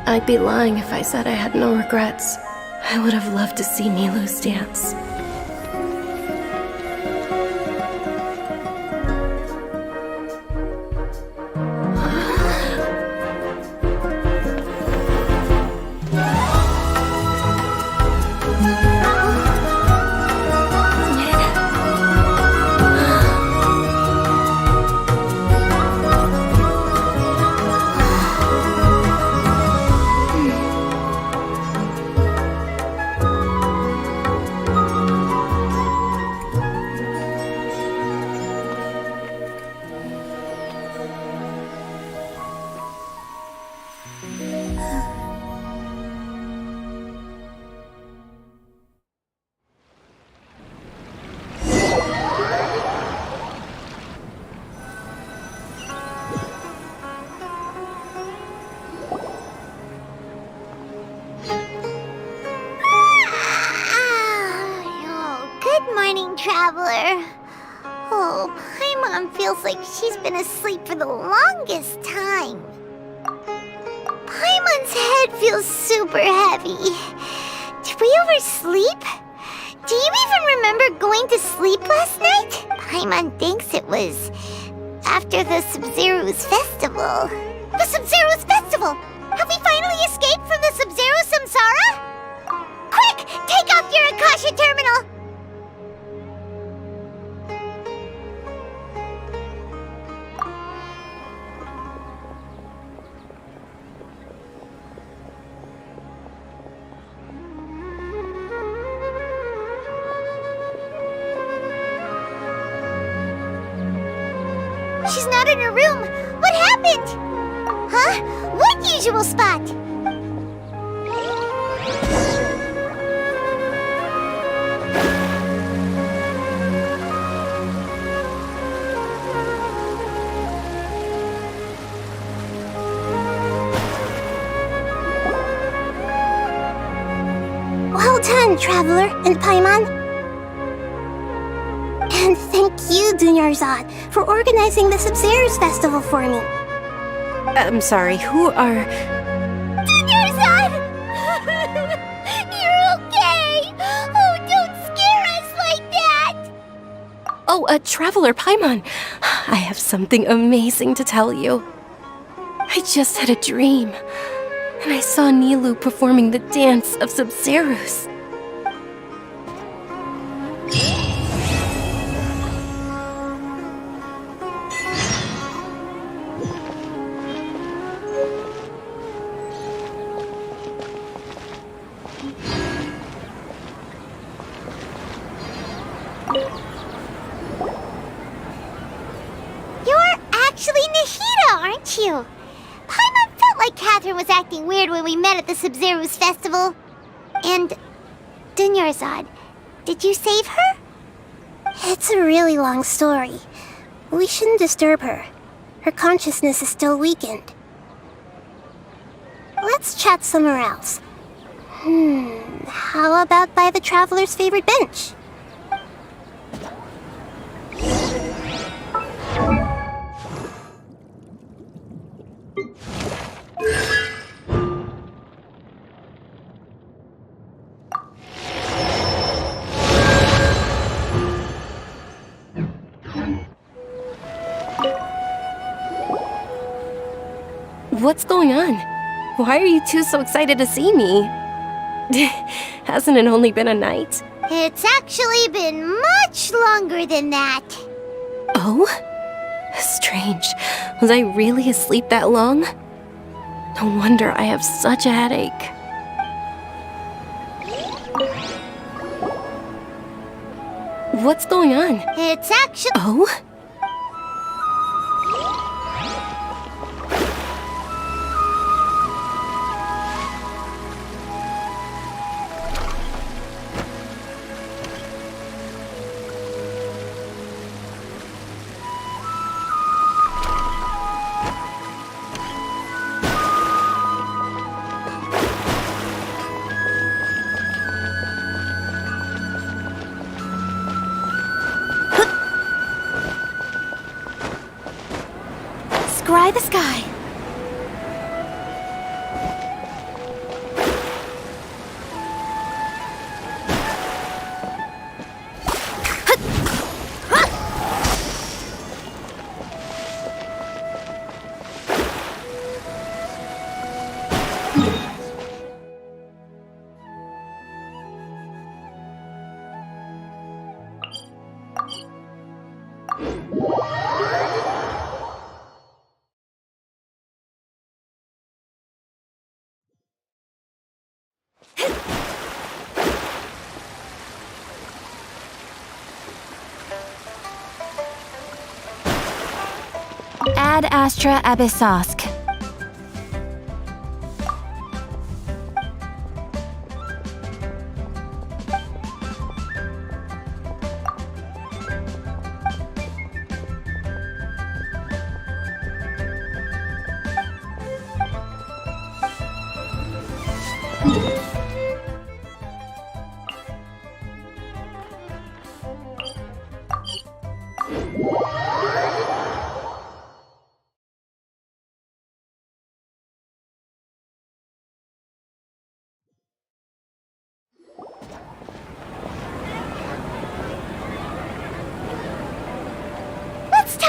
I'd be lying if I said I had no regrets. I would have loved to see Nilu's dance. Traveler. Oh, Paimon feels like she's been asleep for the longest time. Paimon's head feels super heavy. Did we oversleep? Do you even remember going to sleep last night? Paimon thinks it was after the Sub-Zero's festival. The Sub-Zero's festival! Have we finally escaped from the Sub-Zero Samsara? Quick! Take off your Akasha terminal! She's not in her room. What happened? Huh? What usual spot? Well done, Traveler and Paimon. And thank you, Dunyarzad, for organizing the Sub-Zero's festival for me. I'm sorry, who are... Dunyarzad! You're okay! Oh, don't scare us like that! Oh, Traveler Paimon. I have something amazing to tell you. I just had a dream, and I saw Nilou performing the dance of Sub-Zeros. You're actually Nahida, aren't you? Paimon felt like Catherine was acting weird when we met at the Sub-Zero's festival. And Dunyarzad, did you save her? It's a really long story. We shouldn't disturb her. Her consciousness is still weakened. Let's chat somewhere else. How about by the Traveler's favorite bench? What's going on? Why are you two so excited to see me? Hasn't it only been a night? It's actually been much longer than that. Oh? Strange. Was I really asleep that long? No wonder I have such a headache. What's going on? It's actually... Oh? Scry the sky. Ad Astra Abyssosk.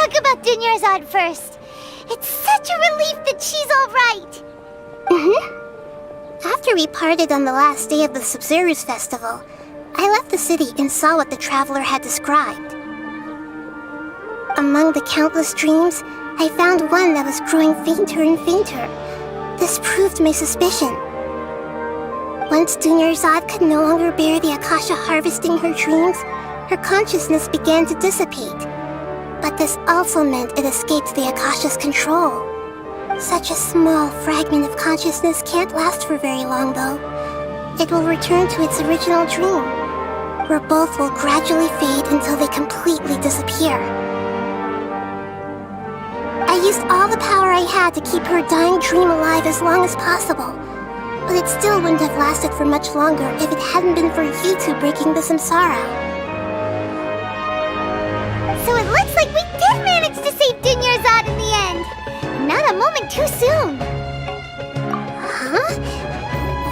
talk about Dunyarzad first. It's such a relief that she's all right. After we parted on the last day of the Sub-Zero's festival, I left the city and saw what the traveler had described. Among the countless dreams, I found one that was growing fainter and fainter. This proved my suspicion. Once Dunyarzad could no longer bear the Akasha harvesting her dreams, her consciousness began to dissipate. But this also meant it escaped the Akasha's control. Such a small fragment of consciousness can't last for very long, though. It will return to its original dream, where both will gradually fade until they completely disappear. I used all the power I had to keep her dying dream alive as long as possible, but it still wouldn't have lasted for much longer if it hadn't been for you two breaking the samsara. So it looks like we did manage to save Dunyarzad in the end. Not a moment too soon. Huh?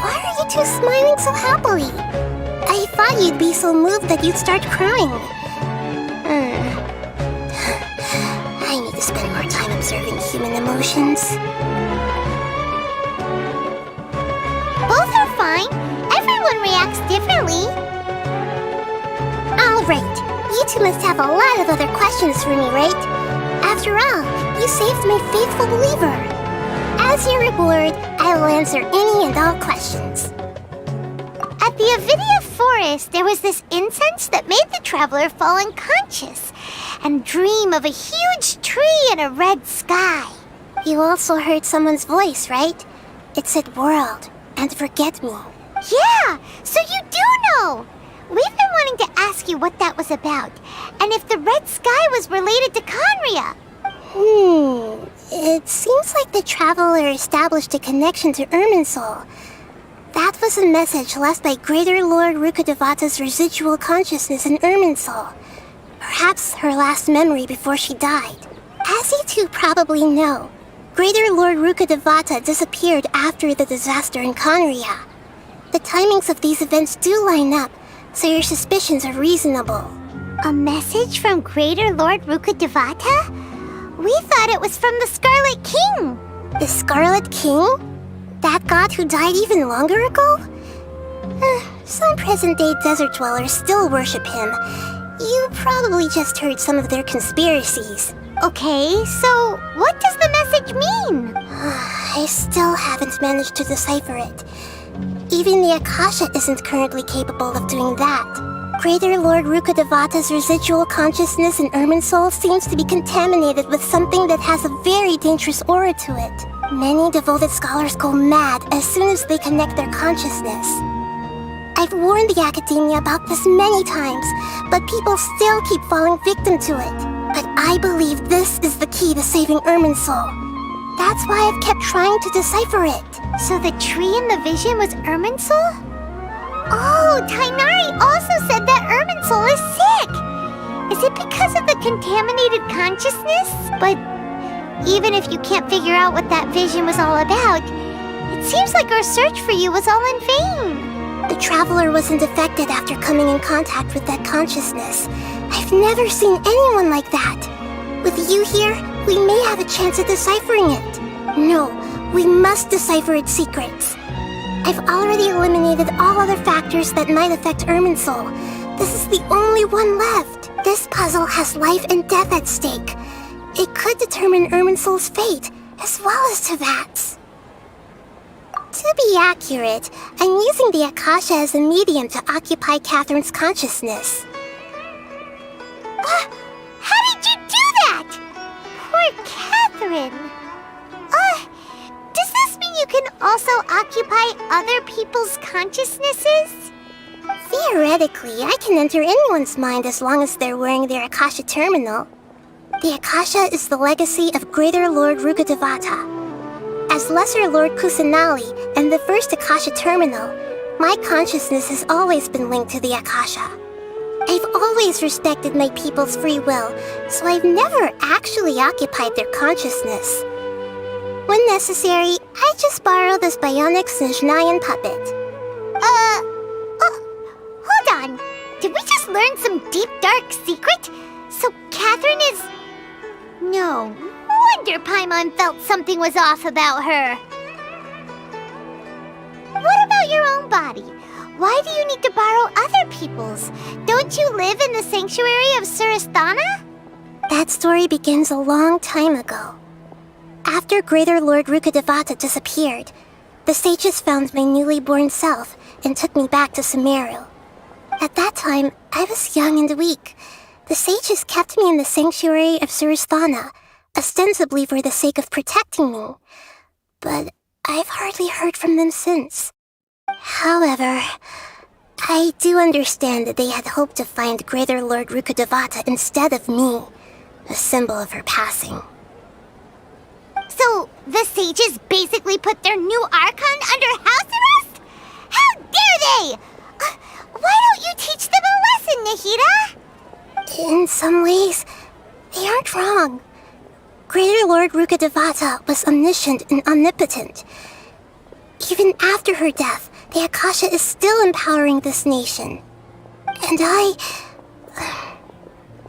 Why are you two smiling so happily? I thought you'd be so moved that you'd start crying. I need to spend more time observing human emotions. Both are fine. Everyone reacts differently. All right. You two must have a lot of other questions for me, right? After all, you saved my faithful believer. As your reward, I will answer any and all questions. At the Avidia forest, there was this incense that made the traveler fall unconscious and dream of a huge tree and a red sky. You also heard someone's voice, right? It said world and forget me. Yeah, so you do know! We've been wanting to ask you what that was about, and if the red sky was related to Conria. It seems like the traveler established a connection to Irminsul. That was a message left by Greater Lord Rukkhadevata's residual consciousness in Irminsul. Perhaps her last memory before she died. As you two probably know, Greater Lord Rukkhadevata disappeared after the disaster in Conria. The timings of these events do line up, so your suspicions are reasonable. A message from Greater Lord Rukkhadevata? We thought it was from the Scarlet King. The Scarlet King? That god who died even longer ago? Some present-day desert dwellers still worship him. You probably just heard some of their conspiracies. Okay, so what does the message mean? I still haven't managed to decipher it. Even the Akasha isn't currently capable of doing that. Greater Lord Rukkhadevata's residual consciousness in Irminsul seems to be contaminated with something that has a very dangerous aura to it. Many devoted scholars go mad as soon as they connect their consciousness. I've warned the academia about this many times, but people still keep falling victim to it. But I believe this is the key to saving Irminsul. That's why I've kept trying to decipher it. So the tree in the vision was Irminsul? Oh, Tainari also said that Irminsul is sick! Is it because of the contaminated consciousness? But even if you can't figure out what that vision was all about, it seems like our search for you was all in vain. The traveler wasn't affected after coming in contact with that consciousness. I've never seen anyone like that. With you here, we may have a chance at deciphering it. No, we must decipher its secrets. I've already eliminated all other factors that might affect Irminsul. This is the only one left. This puzzle has life and death at stake. It could determine Irminsul's fate, as well as Tevat's. To be accurate, I'm using the Akasha as a medium to occupy Catherine's consciousness. How did you do that? Poor Catherine. Does this mean you can also occupy other people's consciousnesses? Theoretically, I can enter anyone's mind as long as they're wearing their Akasha terminal. The Akasha is the legacy of Greater Lord Rukkhadevata. As Lesser Lord Kusanali and the first Akasha terminal, my consciousness has always been linked to the Akasha. I've always respected my people's free will, so I've never actually occupied their consciousness. When necessary, I just borrow this bionic Snezhnayan puppet. Hold on. Did we just learn some deep, dark secret? So Catherine is No wonder Paimon felt something was off about her. What about your own body? Why do you need to borrow other people's? Don't you live in the sanctuary of Surasthana? That story begins a long time ago. After Greater Lord Rukkhadevata disappeared, the sages found my newly born self and took me back to Sumeru. At that time, I was young and weak. The sages kept me in the sanctuary of Surasthana, ostensibly for the sake of protecting me. But I've hardly heard from them since. However, I do understand that they had hoped to find Greater Lord Rukkhadevata instead of me, a symbol of her passing. So, the sages basically put their new Archon under house arrest? How dare they! Why don't you teach them a lesson, Nahida? In some ways, they aren't wrong. Greater Lord Rukkhadevata was omniscient and omnipotent. Even after her death, the Akasha is still empowering this nation. And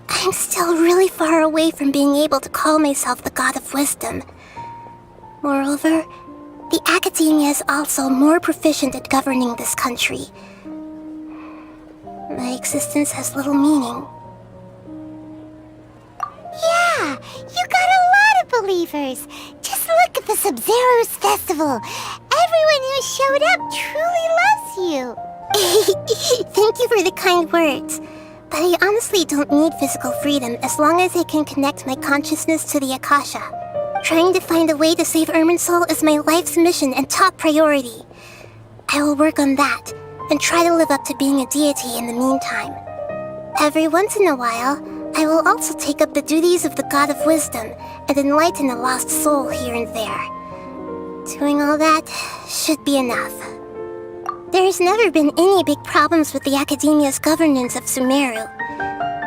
I'm still really far away from being able to call myself the God of Wisdom. Moreover, the Academia is also more proficient at governing this country. My existence has little meaning. Yeah, you got a lot of believers. Just look at the Sub-Zero's festival. Everyone who showed up truly loves you. Thank you for the kind words. But I honestly don't need physical freedom as long as I can connect my consciousness to the Akasha. Trying to find a way to save Irminsul is my life's mission and top priority. I will work on that, and try to live up to being a deity in the meantime. Every once in a while, I will also take up the duties of the God of Wisdom and enlighten a lost soul here and there. Doing all that should be enough. There's never been any big problems with the Academia's governance of Sumeru.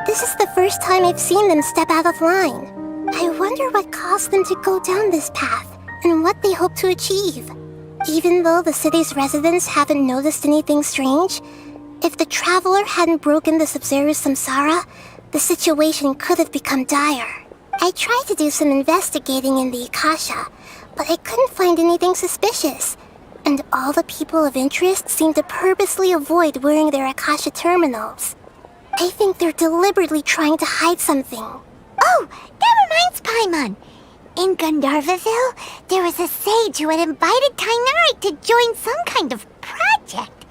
This is the first time I've seen them step out of line. I wonder what caused them to go down this path, and what they hope to achieve. Even though the city's residents haven't noticed anything strange, if the Traveler hadn't broken the Sub-Zero's samsara, the situation could have become dire. I tried to do some investigating in the Akasha, but I couldn't find anything suspicious. And all the people of interest seem to purposely avoid wearing their Akasha terminals. I think they're deliberately trying to hide something. Oh, that reminds Paimon. In Gandharvaville, there was a sage who had invited Tainari to join some kind of project.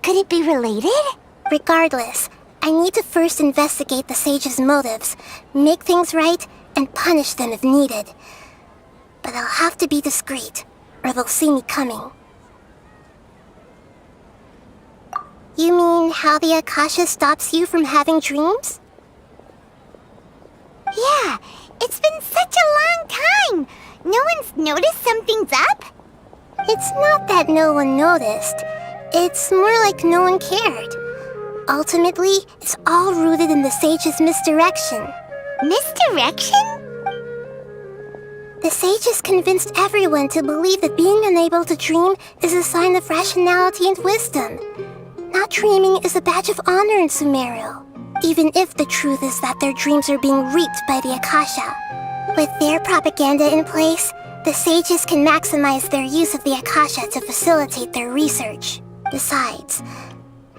Could it be related? Regardless, I need to first investigate the sage's motives, make things right, and punish them if needed. But I'll have to be discreet, or they'll see me coming. You mean how the Akasha stops you from having dreams? Yeah, it's been such a long time. No one's noticed something's up? It's not that no one noticed. It's more like no one cared. Ultimately, it's all rooted in the sage's misdirection. Misdirection? The sages convinced everyone to believe that being unable to dream is a sign of rationality and wisdom. Not dreaming is a badge of honor in Sumeru, even if the truth is that their dreams are being reaped by the Akasha. With their propaganda in place, the sages can maximize their use of the Akasha to facilitate their research. Besides,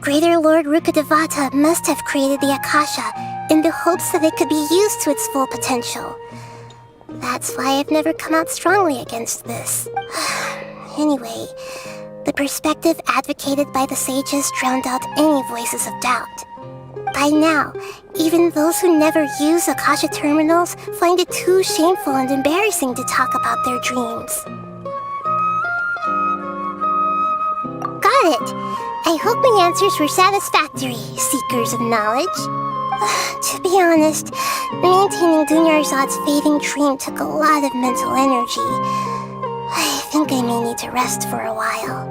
Greater Lord Rukkhadevata must have created the Akasha in the hopes that it could be used to its full potential. That's why I've never come out strongly against this. Anyway, the perspective advocated by the sages drowned out any voices of doubt. By now, even those who never use Akasha terminals find it too shameful and embarrassing to talk about their dreams. Got it! I hope my answers were satisfactory, seekers of knowledge. To be honest, maintaining Dunyarzad's fading dream took a lot of mental energy. I think I may need to rest for a while.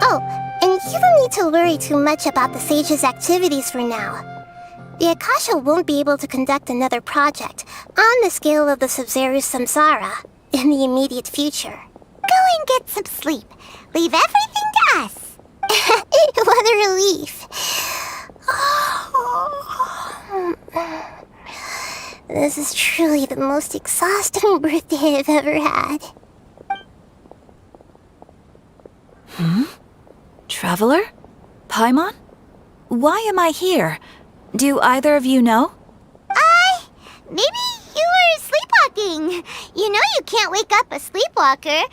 Oh, and you don't need to worry too much about the sage's activities for now. The Akasha won't be able to conduct another project on the scale of the Sub-Zero's samsara in the immediate future. Go and get some sleep. Leave everything to us. What a relief. This is truly the most exhausting birthday I've ever had. Traveler? Paimon? Why am I here? Do either of you know? Maybe you were sleepwalking. You know you can't wake up a sleepwalker.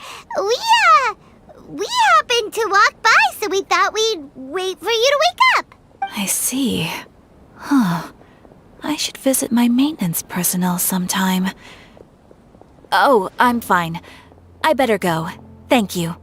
We happened to walk by, so we thought we'd wait for you to wake up. I see. Huh. I should visit my maintenance personnel sometime. Oh, I'm fine. I better go. Thank you.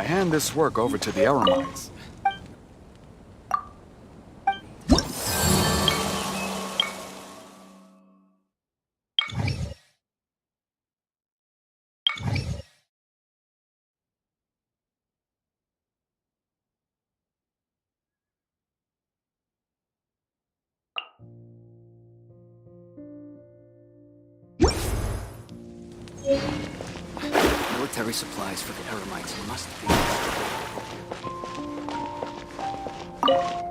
hand this work over to the Eremites. Military supplies for the Eremites must be...